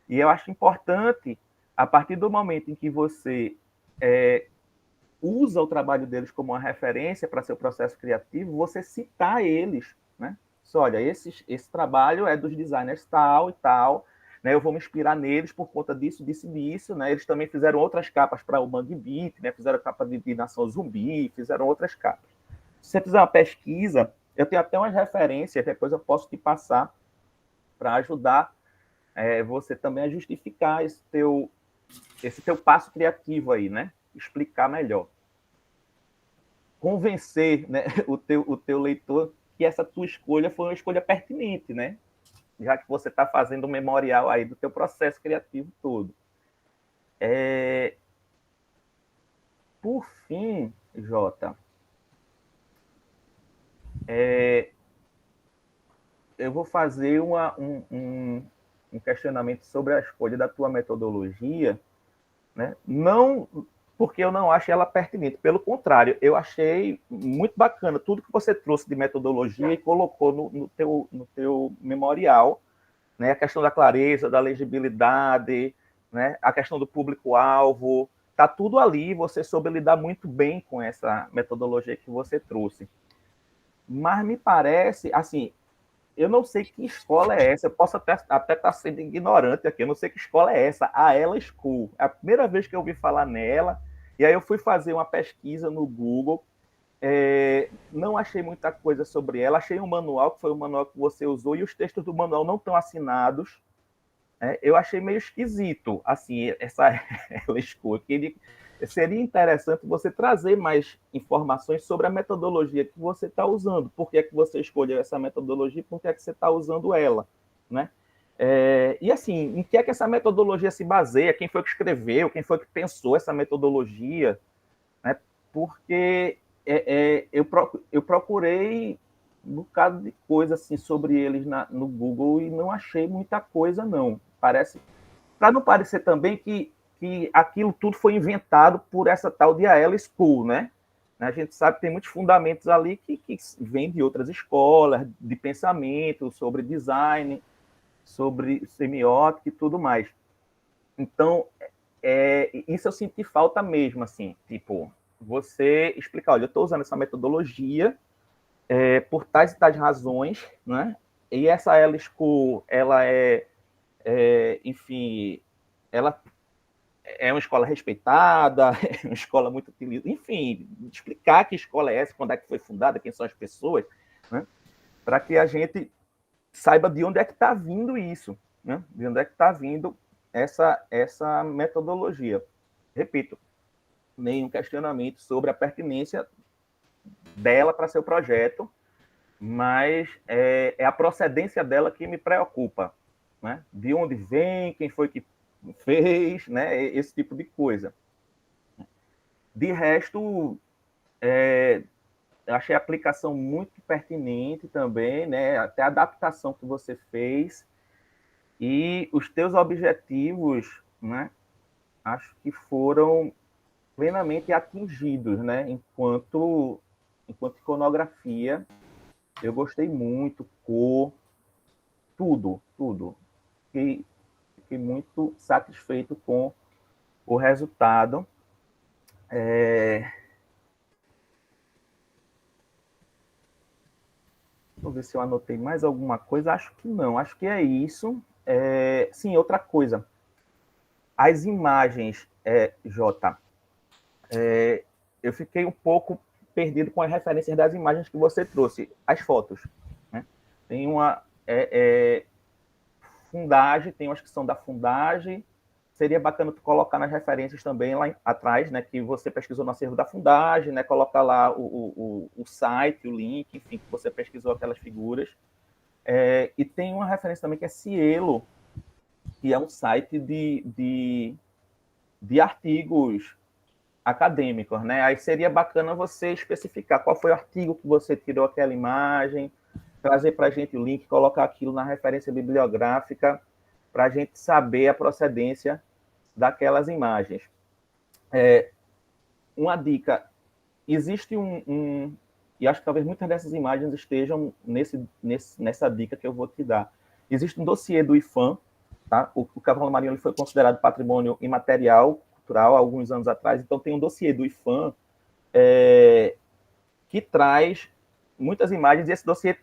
E eu acho importante, a partir do momento em que você usa o trabalho deles como uma referência para seu processo criativo, você citar eles, né? Só, olha, esse trabalho é dos designers tal e tal, né? Eu vou me inspirar neles por conta disso, disso e disso, né? Eles também fizeram outras capas para o Mangue Beat, né? Fizeram capa de Nação Zumbi, fizeram outras capas. Se você fizer uma pesquisa, eu tenho até umas referências, depois eu posso te passar para ajudar você também a justificar esse teu passo criativo aí, né? Explicar melhor. Convencer, né, o teu leitor que essa tua escolha foi uma escolha pertinente, né? Já que você está fazendo um memorial aí do teu processo criativo todo. Por fim, Jota, eu vou fazer um questionamento sobre a escolha da tua metodologia, né? Não porque eu não acho ela pertinente, pelo contrário, eu achei muito bacana tudo que você trouxe de metodologia e colocou no teu memorial, né? A questão da clareza, da legibilidade, né? A questão do público-alvo, está tudo ali, você soube lidar muito bem com essa metodologia que você trouxe. Mas me parece, assim, eu não sei que escola é essa, eu posso até estar sendo ignorante aqui, eu não sei que escola é essa, a Ela School. É a primeira vez que eu ouvi falar nela, e aí eu fui fazer uma pesquisa no Google, não achei muita coisa sobre ela, achei um manual, que foi o manual que você usou, e os textos do manual não estão assinados. Eu achei meio esquisito, assim, essa Ela School, que seria interessante você trazer mais informações sobre a metodologia que você está usando, por que é que você escolheu essa metodologia e por que é que você está usando ela, né? E assim, em que é que essa metodologia se baseia, quem foi que escreveu, quem foi que pensou essa metodologia, né? Porque eu procurei um bocado de coisa assim, sobre eles no Google e não achei muita coisa, não. Parece, para não parecer também que aquilo tudo foi inventado por essa tal de Ela School, né? A gente sabe que tem muitos fundamentos ali que vêm de outras escolas, de pensamento, sobre design, sobre semiótica e tudo mais. Então, isso eu senti falta mesmo, assim, tipo, você explicar, olha, eu estou usando essa metodologia por tais e tais razões, né? E essa Ela School, ela enfim, ela é uma escola respeitada, é uma escola muito utilizada, enfim, explicar que escola é essa, quando é que foi fundada, quem são as pessoas, né? Para que a gente saiba de onde é que está vindo isso, né? De onde é que está vindo essa metodologia. Repito, nenhum questionamento sobre a pertinência dela para seu projeto, mas é a procedência dela que me preocupa, né? De onde vem, quem foi que fez, né? Esse tipo de coisa. De resto, eu achei a aplicação muito pertinente também, né? Até a adaptação que você fez e os teus objetivos, né? Acho que foram plenamente atingidos, né? Enquanto iconografia, eu gostei muito, cor, tudo. Fiquei muito satisfeito com o resultado. Vou ver se eu anotei mais alguma coisa. Acho que não, acho que é isso. Sim, outra coisa. As imagens, Jota, eu fiquei um pouco perdido com as referências das imagens que você trouxe. As fotos, né? Tem uma Fundagem, tem umas que são da Fundagem. Seria bacana tu colocar nas referências também lá atrás, né, que você pesquisou no acervo da Fundagem, né, colocar lá o site, o link, enfim, que você pesquisou aquelas figuras. E tem uma referência também que é Cielo, que é um site de artigos acadêmicos, né? Aí seria bacana você especificar qual foi o artigo que você tirou aquela imagem, trazer para a gente o link, colocar aquilo na referência bibliográfica, para a gente saber a procedência daquelas imagens. Uma dica, existe e acho que talvez muitas dessas imagens estejam nessa dica que eu vou te dar. Existe um dossiê do IPHAN, tá? O cavalo marinho ele foi considerado patrimônio imaterial cultural há alguns anos atrás, então tem um dossiê do IPHAN que traz muitas imagens, e esse dossiê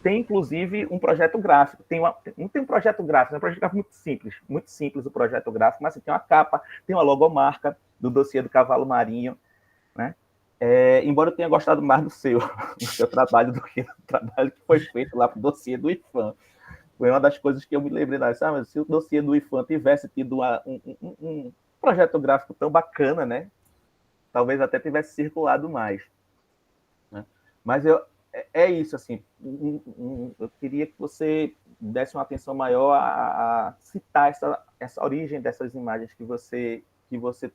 tem, inclusive, um projeto gráfico. Não tem um projeto gráfico, é um projeto gráfico muito simples o projeto gráfico, mas assim, tem uma capa, tem uma logomarca do dossiê do cavalo marinho, né? Embora eu tenha gostado mais do seu trabalho do que do trabalho que foi feito lá para o dossiê do IPHAN. Foi uma das coisas que eu me lembrei, mas se o dossiê do IPHAN tivesse tido um projeto gráfico tão bacana, né? Talvez até tivesse circulado mais. Né? Mas é isso, assim, eu queria que você desse uma atenção maior a citar essa origem dessas imagens que você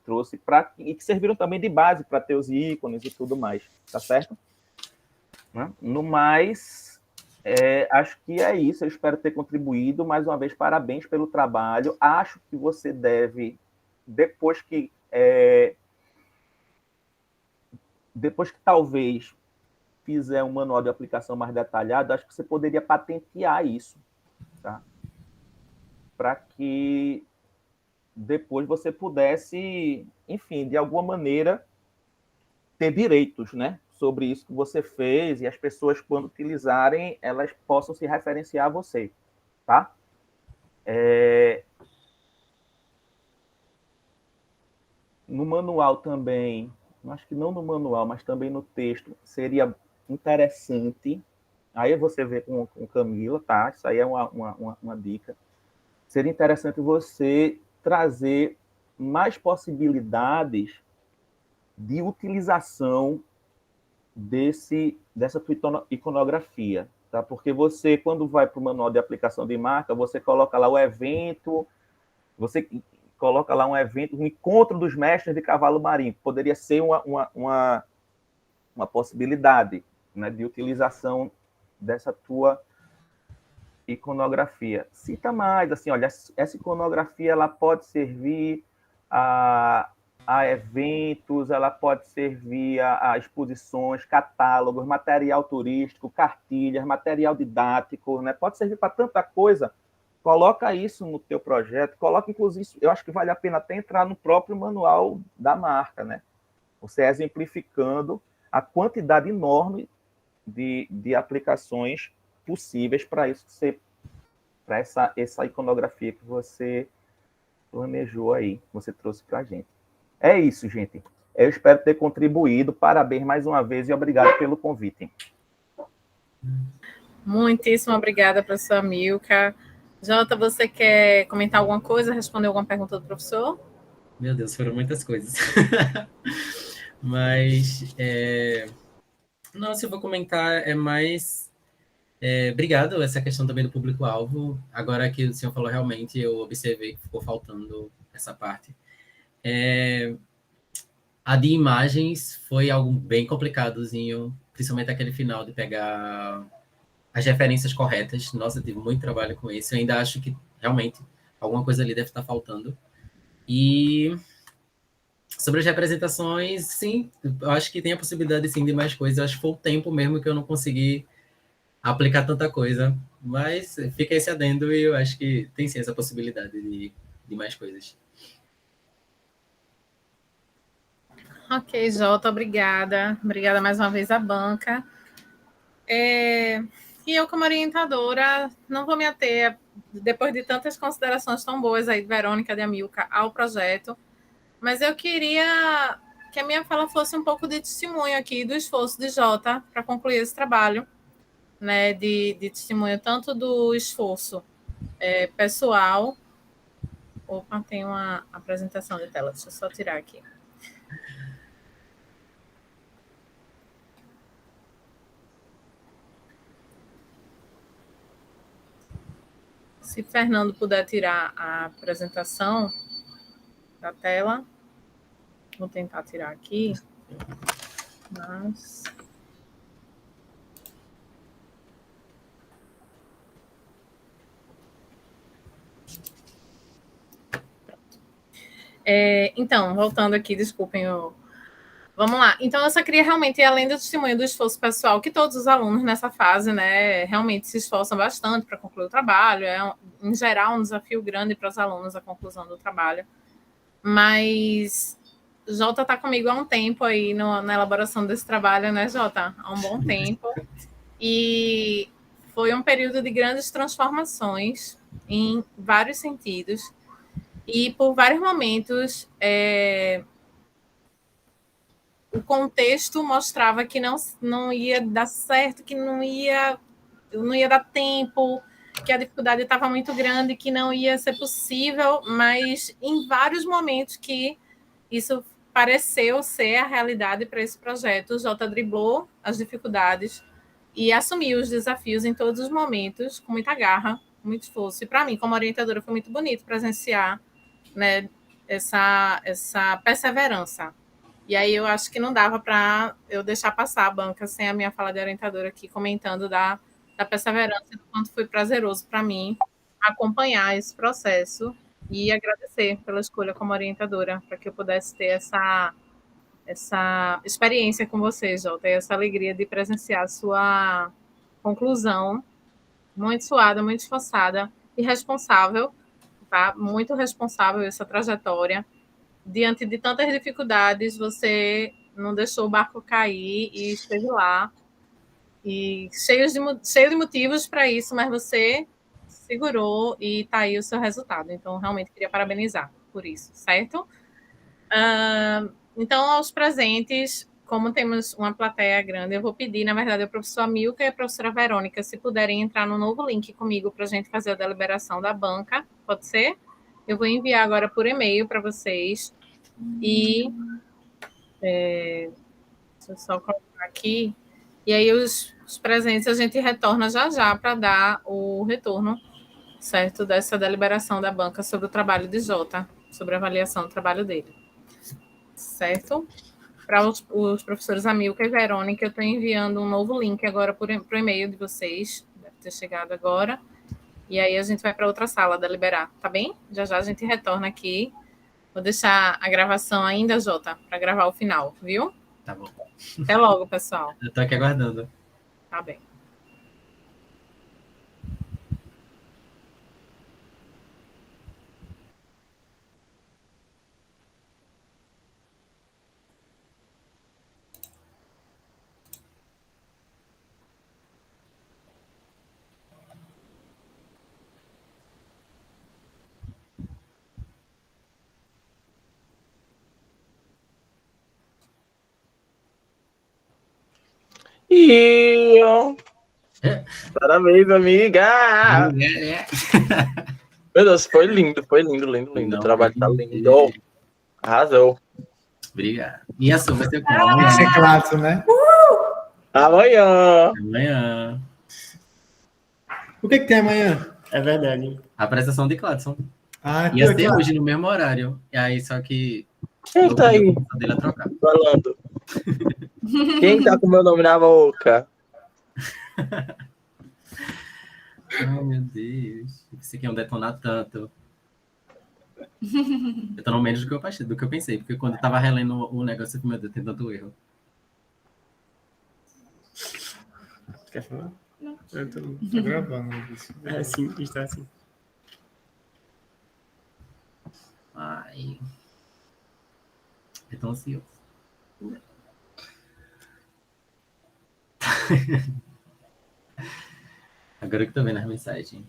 trouxe e que serviram também de base para ter os ícones e tudo mais, tá certo? Né? No mais, acho que é isso, eu espero ter contribuído. Mais uma vez, parabéns pelo trabalho. Acho que você deve, depois que talvez fizer um manual de aplicação mais detalhado, acho que você poderia patentear isso, tá? Para que depois você pudesse, enfim, de alguma maneira, ter direitos, né, sobre isso que você fez, e as pessoas, quando utilizarem, elas possam se referenciar a você, tá? No manual também, acho que não no manual, mas também no texto, seria interessante, aí você vê com Camila, tá? Isso aí é uma dica. Seria interessante você trazer mais possibilidades de utilização dessa tua iconografia, tá? Porque você, quando vai para o manual de aplicação de marca, você coloca lá o evento, você coloca lá um evento, um encontro dos mestres de cavalo marinho, poderia ser uma possibilidade, né, de utilização dessa tua iconografia. Cita mais, assim, olha, essa iconografia ela pode servir a eventos, ela pode servir a exposições, catálogos, material turístico, cartilhas, material didático, né? Pode servir para tanta coisa. Coloca isso no teu projeto, coloca, inclusive, eu acho que vale a pena até entrar no próprio manual da marca, né? Você exemplificando a quantidade enorme de aplicações possíveis para isso, para essa iconografia que você planejou aí, que você trouxe para a gente. É isso, gente. Eu espero ter contribuído. Parabéns mais uma vez e obrigado pelo convite. Muitíssimo obrigada, professor Amilcar. Jota, você quer comentar alguma coisa, responder alguma pergunta do professor? Meu Deus, foram muitas coisas. Mas, Não, se eu vou comentar, é mais... obrigado, essa questão também do público-alvo. Agora que o senhor falou, realmente, eu observei que ficou faltando essa parte. A de imagens foi algo bem complicadozinho, principalmente aquele final de pegar as referências corretas. Nossa, eu tive muito trabalho com isso. Eu ainda acho que, realmente, alguma coisa ali deve estar faltando. E sobre as representações, sim, eu acho que tem a possibilidade, sim, de mais coisas. Eu acho que foi o tempo mesmo que eu não consegui aplicar tanta coisa. Mas fica esse adendo e eu acho que tem, sim, essa possibilidade de mais coisas. Ok, Jota, obrigada. Obrigada mais uma vez à banca. E eu, como orientadora, não vou me ater, depois de tantas considerações tão boas aí de Verônica, de Amilca, ao projeto, mas eu queria que a minha fala fosse um pouco de testemunho aqui do esforço de Jota para concluir esse trabalho, né, de testemunho tanto do esforço pessoal. Opa, tem uma apresentação de tela, deixa eu só tirar aqui. Se Fernando puder tirar a apresentação da tela, vou tentar tirar aqui, mas... Então, voltando aqui, desculpem, vamos lá. Então, eu só queria realmente, além do testemunho do esforço pessoal, que todos os alunos nessa fase, né, realmente se esforçam bastante para concluir o trabalho, em geral, um desafio grande para os alunos a conclusão do trabalho, mas Jota está comigo há um tempo aí na elaboração desse trabalho, né, Jota? Há um bom tempo, e foi um período de grandes transformações em vários sentidos, e por vários momentos o contexto mostrava que não ia dar certo, que não ia dar tempo, que a dificuldade estava muito grande, que não ia ser possível, mas em vários momentos que isso pareceu ser a realidade para esse projeto, o Jota driblou as dificuldades e assumiu os desafios em todos os momentos, com muita garra, com muito esforço. E para mim, como orientadora, foi muito bonito presenciar, né, essa perseverança. E aí eu acho que não dava para eu deixar passar a banca sem a minha fala de orientadora aqui comentando da perseverança, do quanto foi prazeroso para mim acompanhar esse processo e agradecer pela escolha como orientadora, para que eu pudesse ter essa experiência com você, Jota, e essa alegria de presenciar a sua conclusão, muito suada, muito esforçada e responsável, tá? Muito responsável essa trajetória. Diante de tantas dificuldades, você não deixou o barco cair e esteve lá. E cheio de motivos para isso, mas você segurou e está aí o seu resultado. Então, realmente queria parabenizar por isso, certo? Então, aos presentes, como temos uma plateia grande, eu vou pedir, na verdade, ao professor Amilca e a professora Verônica, se puderem entrar no novo link comigo para a gente fazer a deliberação da banca, pode ser? Eu vou enviar agora por e-mail para vocês. E deixa eu só colocar aqui. E aí os presentes a gente retorna já para dar o retorno, certo, dessa deliberação da banca sobre o trabalho de Jota, sobre a avaliação do trabalho dele. Certo? Para os professores Amilca e Verônica, eu estou enviando um novo link agora para o e-mail de vocês, deve ter chegado agora, e aí a gente vai para outra sala deliberar, tá bem? Já a gente retorna aqui. Vou deixar a gravação ainda, Jota, para gravar o final, viu? Tá bom. Até logo, pessoal. Eu tô aqui aguardando. Tá bem. Parabéns, amiga! Meu Deus, foi lindo. Não, o trabalho tá lindo. Arrasou. Obrigado. E assuma seu Tem que ser clássico, né? Amanhã. Amanhã. O que tem amanhã? É verdade. A apresentação de Cladson. Ah, Ia tu ser aqui. hoje no mesmo horário. E aí, só que Quem eu tá pedi aí o computador dele a trocar. falando? Quem tá com meu nome na boca? Ai, meu Deus. Isso aqui é um detonar tanto. Detonou menos do que eu pensei, porque quando eu tava relendo o negócio, eu falei, meu Deus, tem tanto erro. Quer falar? Eu tô gravando isso. É sim, está assim. Ai. Eu tô ansioso. Agora que eu tô vendo as mensagens.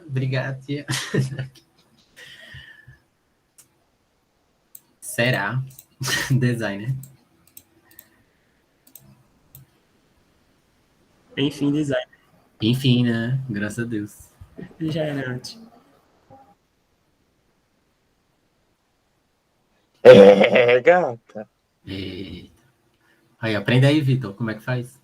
Obrigado, tia. Será? Designer. Enfim, design. Enfim, né? Graças a Deus. Já era antes. É, gata. Eita. Aí, aprende aí, Vitor, como é que faz?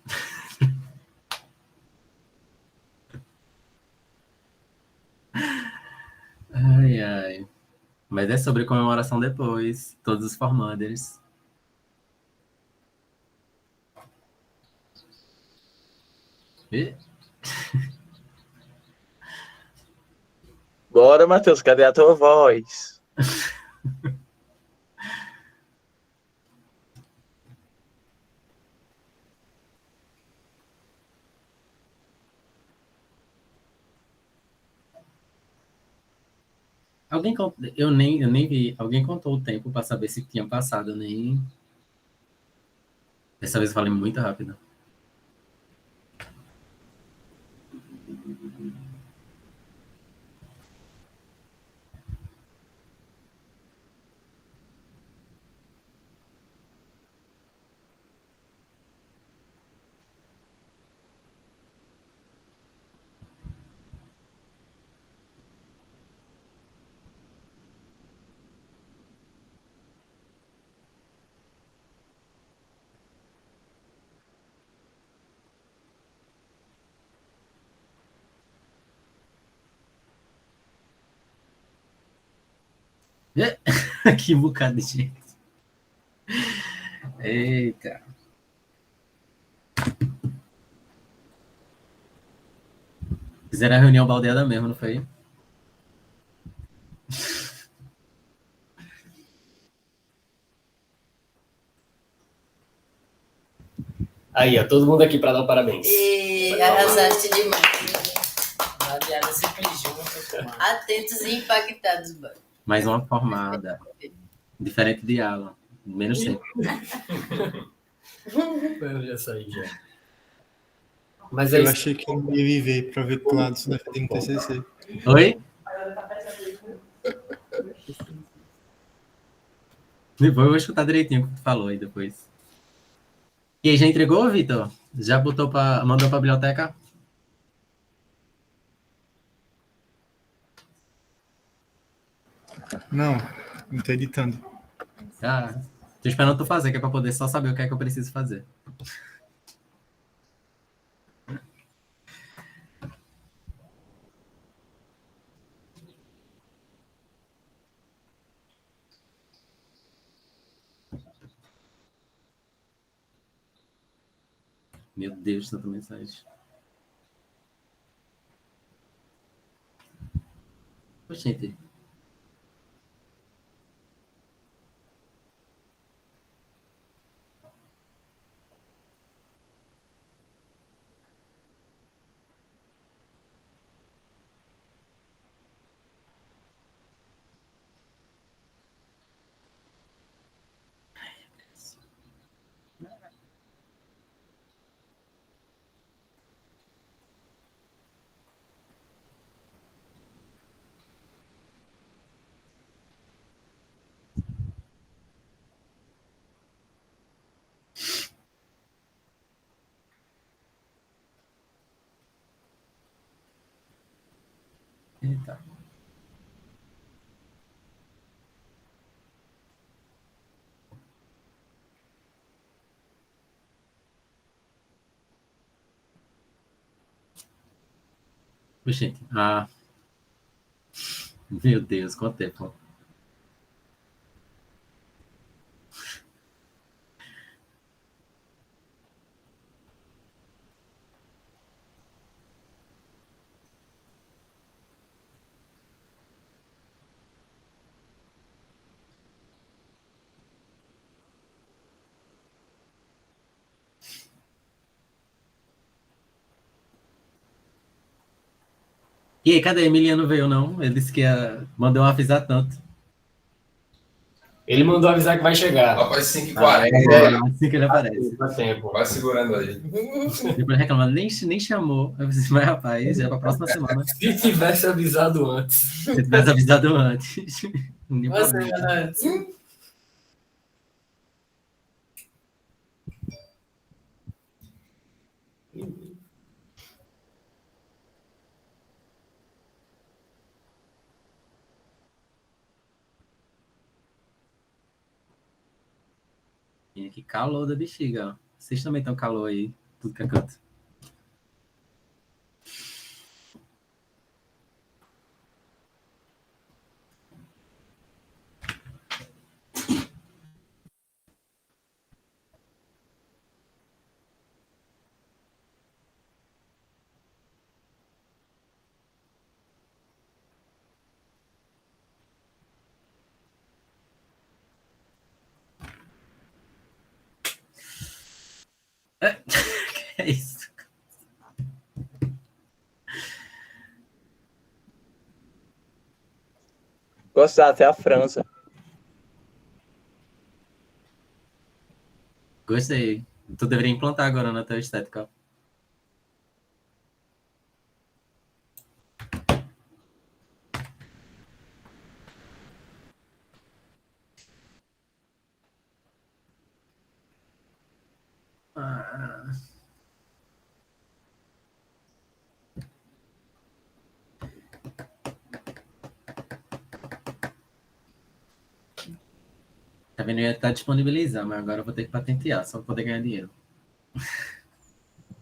Ai, ai. Mas é sobre comemoração depois. Todos os formanders. E... Bora, Matheus, cadê a tua voz? Alguém eu nem vi. Alguém contou o tempo para saber se tinha passado, nem. Dessa vez eu falei muito rápido. Que bocado de gente. Eita. Fizeram a reunião baldeada mesmo, não foi? Aí, ó, todo mundo aqui para dar parabéns. E arrasaste demais. Badeada sempre junto. Atentos e impactados, mano. Mais uma formada. Diferente de Alan. Menos tempo. Eu já saí, já. Mas Eu aí, achei que eu não ia viver pra ver Cladson defendendo TCC. Oi? Depois eu vou escutar direitinho o que tu falou aí depois. E aí, já entregou, Vitor? Já mandou pra biblioteca? Não tô editando. Ah, tô esperando tu fazer, que é pra poder só saber o que é que eu preciso fazer. Meu Deus, tanta mensagem. Oxente. Eita. Gente, meu Deus, quanto tempo. E aí, cadê? Emiliano veio, não? Ele disse que mandou avisar tanto. Ele mandou avisar que vai chegar. Rapaz, 5h40. Assim que ele aparece. Dá tempo. Vai segurando aí. Depois reclamando, nem chamou. Eu disse, mas rapaz, já é pra próxima semana. Se tivesse avisado antes. Se tivesse avisado antes. Você, antes. Que calor da bexiga, ó. Vocês também estão calor aí, tudo que é canto. Que é isso? Gostar até a França. Gostei. Tu deveria implantar agora na tua estética. Tá vendo? Eu ia estar disponibilizar, mas agora eu vou ter que patentear, só pra poder ganhar dinheiro.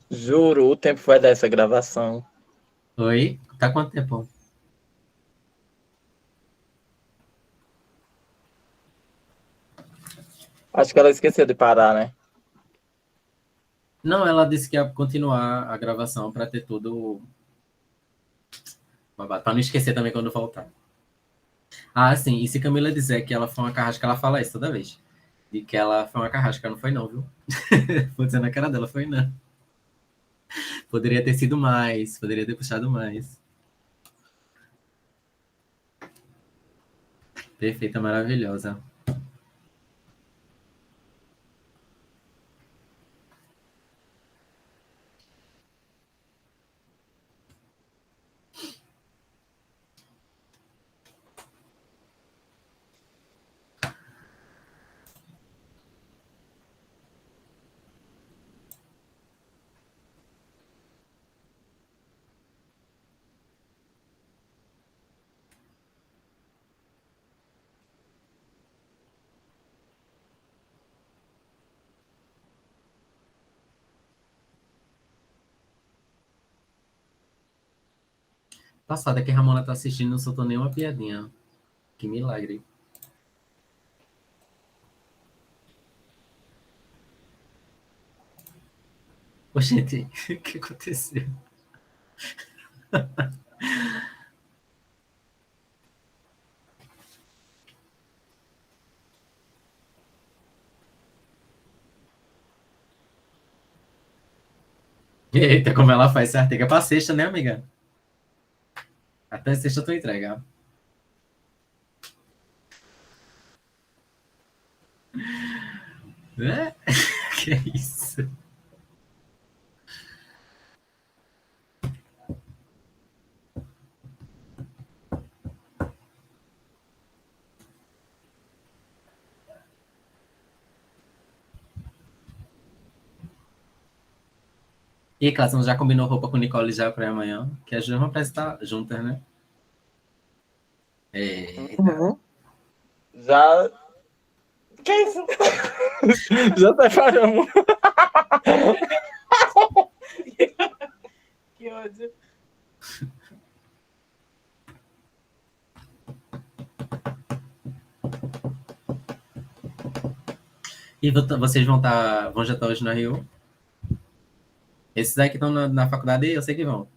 Juro, o tempo vai dar essa gravação. Oi? Tá quanto tempo? Acho que ela esqueceu de parar, né? Não, ela disse que ia continuar a gravação para ter tudo babado, para não esquecer também quando voltar. Ah, sim, e se Camila dizer que ela foi uma carrasca, ela fala isso toda vez. De que ela foi uma carrasca, não foi não, viu? Vou dizer na cara dela, foi não. Poderia ter sido mais, poderia ter puxado mais. Perfeita, maravilhosa. Passada que a Ramona tá assistindo, não soltou nenhuma piadinha. Que milagre. Ô, gente, o que aconteceu? Eita, como ela faz certo. É pra sexta, né, amiga? Até sexta tu entrega. É? Que isso? E aí, Cláudia, já combinou roupa com Nicole já para amanhã? Que as duas vão estar juntas, né? Uhum. Já. Que isso? Já tá falando. Que ódio. E vocês vão já estar hoje na Rio? Esses aí que estão na faculdade, eu sei que vão.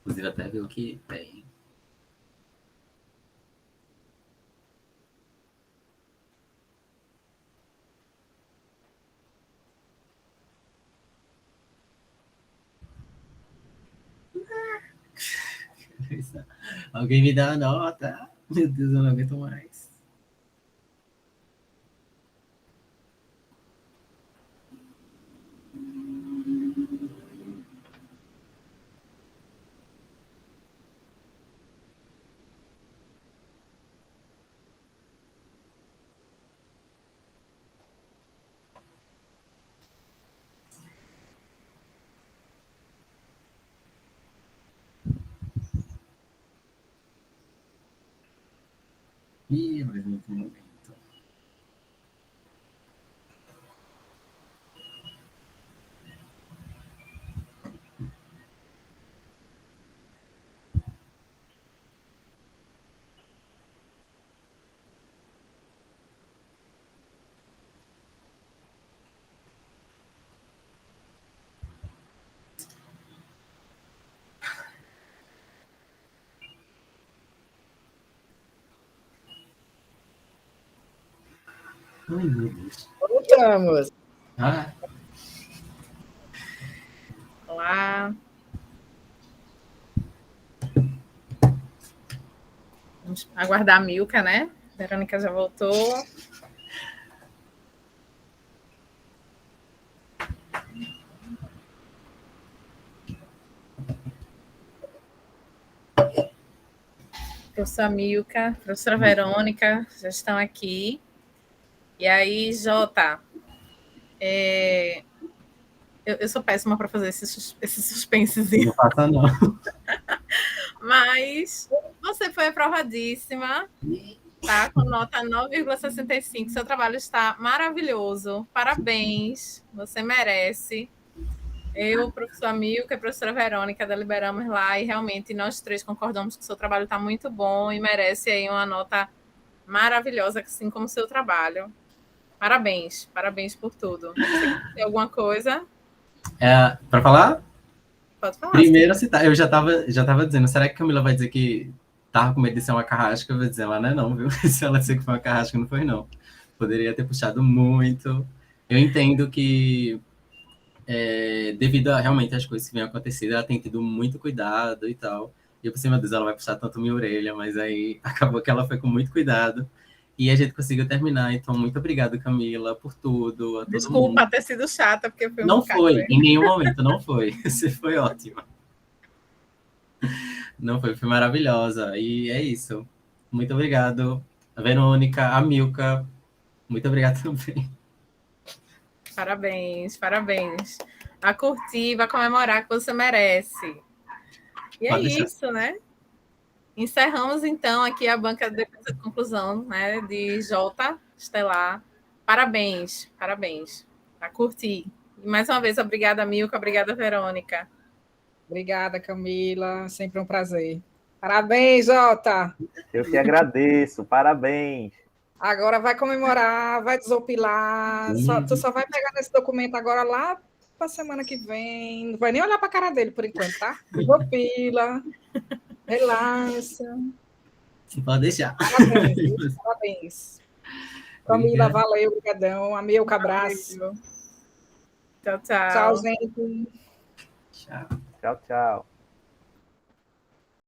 Inclusive, até ver o que tem. Alguém me dá a nota? Meu Deus, eu não aguento mais. Ih, mas não tem momento. Ai, meu Deus. Voltamos. Ah, Olá. Vamos aguardar a Milka, né? Verônica já voltou. Professora Milka, professora Verônica, já estão aqui. E aí, Jota, eu sou péssima para fazer esse suspensezinho. não faça não. Mas você foi aprovadíssima, tá? Com nota 9,65. Seu trabalho está maravilhoso. Parabéns, você merece. Eu, professor Milka e a professora Verônica deliberamos lá e realmente nós três concordamos que o seu trabalho está muito bom e merece aí uma nota maravilhosa, assim como o seu trabalho. Parabéns, parabéns por tudo. Você tem alguma coisa? Para falar? Pode falar. Primeiro, eu já tava dizendo, será que a Camila vai dizer que tava com medo de ser uma carrasca? Eu vou dizer, ela não, viu? Se ela disser que foi uma carrasca, não foi, não. Poderia ter puxado muito. Eu entendo que, devido a realmente as coisas que vêm acontecendo, ela tem tido muito cuidado e tal. E eu pensei, meu Deus, ela vai puxar tanto minha orelha, mas aí acabou que ela foi com muito cuidado. E a gente conseguiu terminar. Então, muito obrigado, Camila, por tudo. A todo Desculpa mundo. ter sido chata, porque foi Não um bocado, foi, né? em nenhum momento, não foi. Você foi ótima. Não foi maravilhosa. E é isso. Muito obrigado. A Verônica, a Milka, muito obrigado também. Parabéns, parabéns. A curtir, vai comemorar que você merece. E Pode é deixar. isso, né? Encerramos, então, aqui a banca de defesa de conclusão, né, de Jota Estelar. Parabéns, parabéns. A curtir. E mais uma vez, obrigada, Milka, obrigada, Verônica. Obrigada, Camila. Sempre um prazer. Parabéns, Jota. Eu que agradeço, parabéns. Agora vai comemorar, vai desopilar. Tu só vai pegar nesse documento agora lá para a semana que vem. Não vai nem olhar para a cara dele por enquanto, tá? Desopila. Relaxa. Você pode deixar. Parabéns. Parabéns. Camila, valeu, obrigadão. Amilca, abraço. Tchau, tchau. Tchau, gente. Tchau. Tchau, tchau.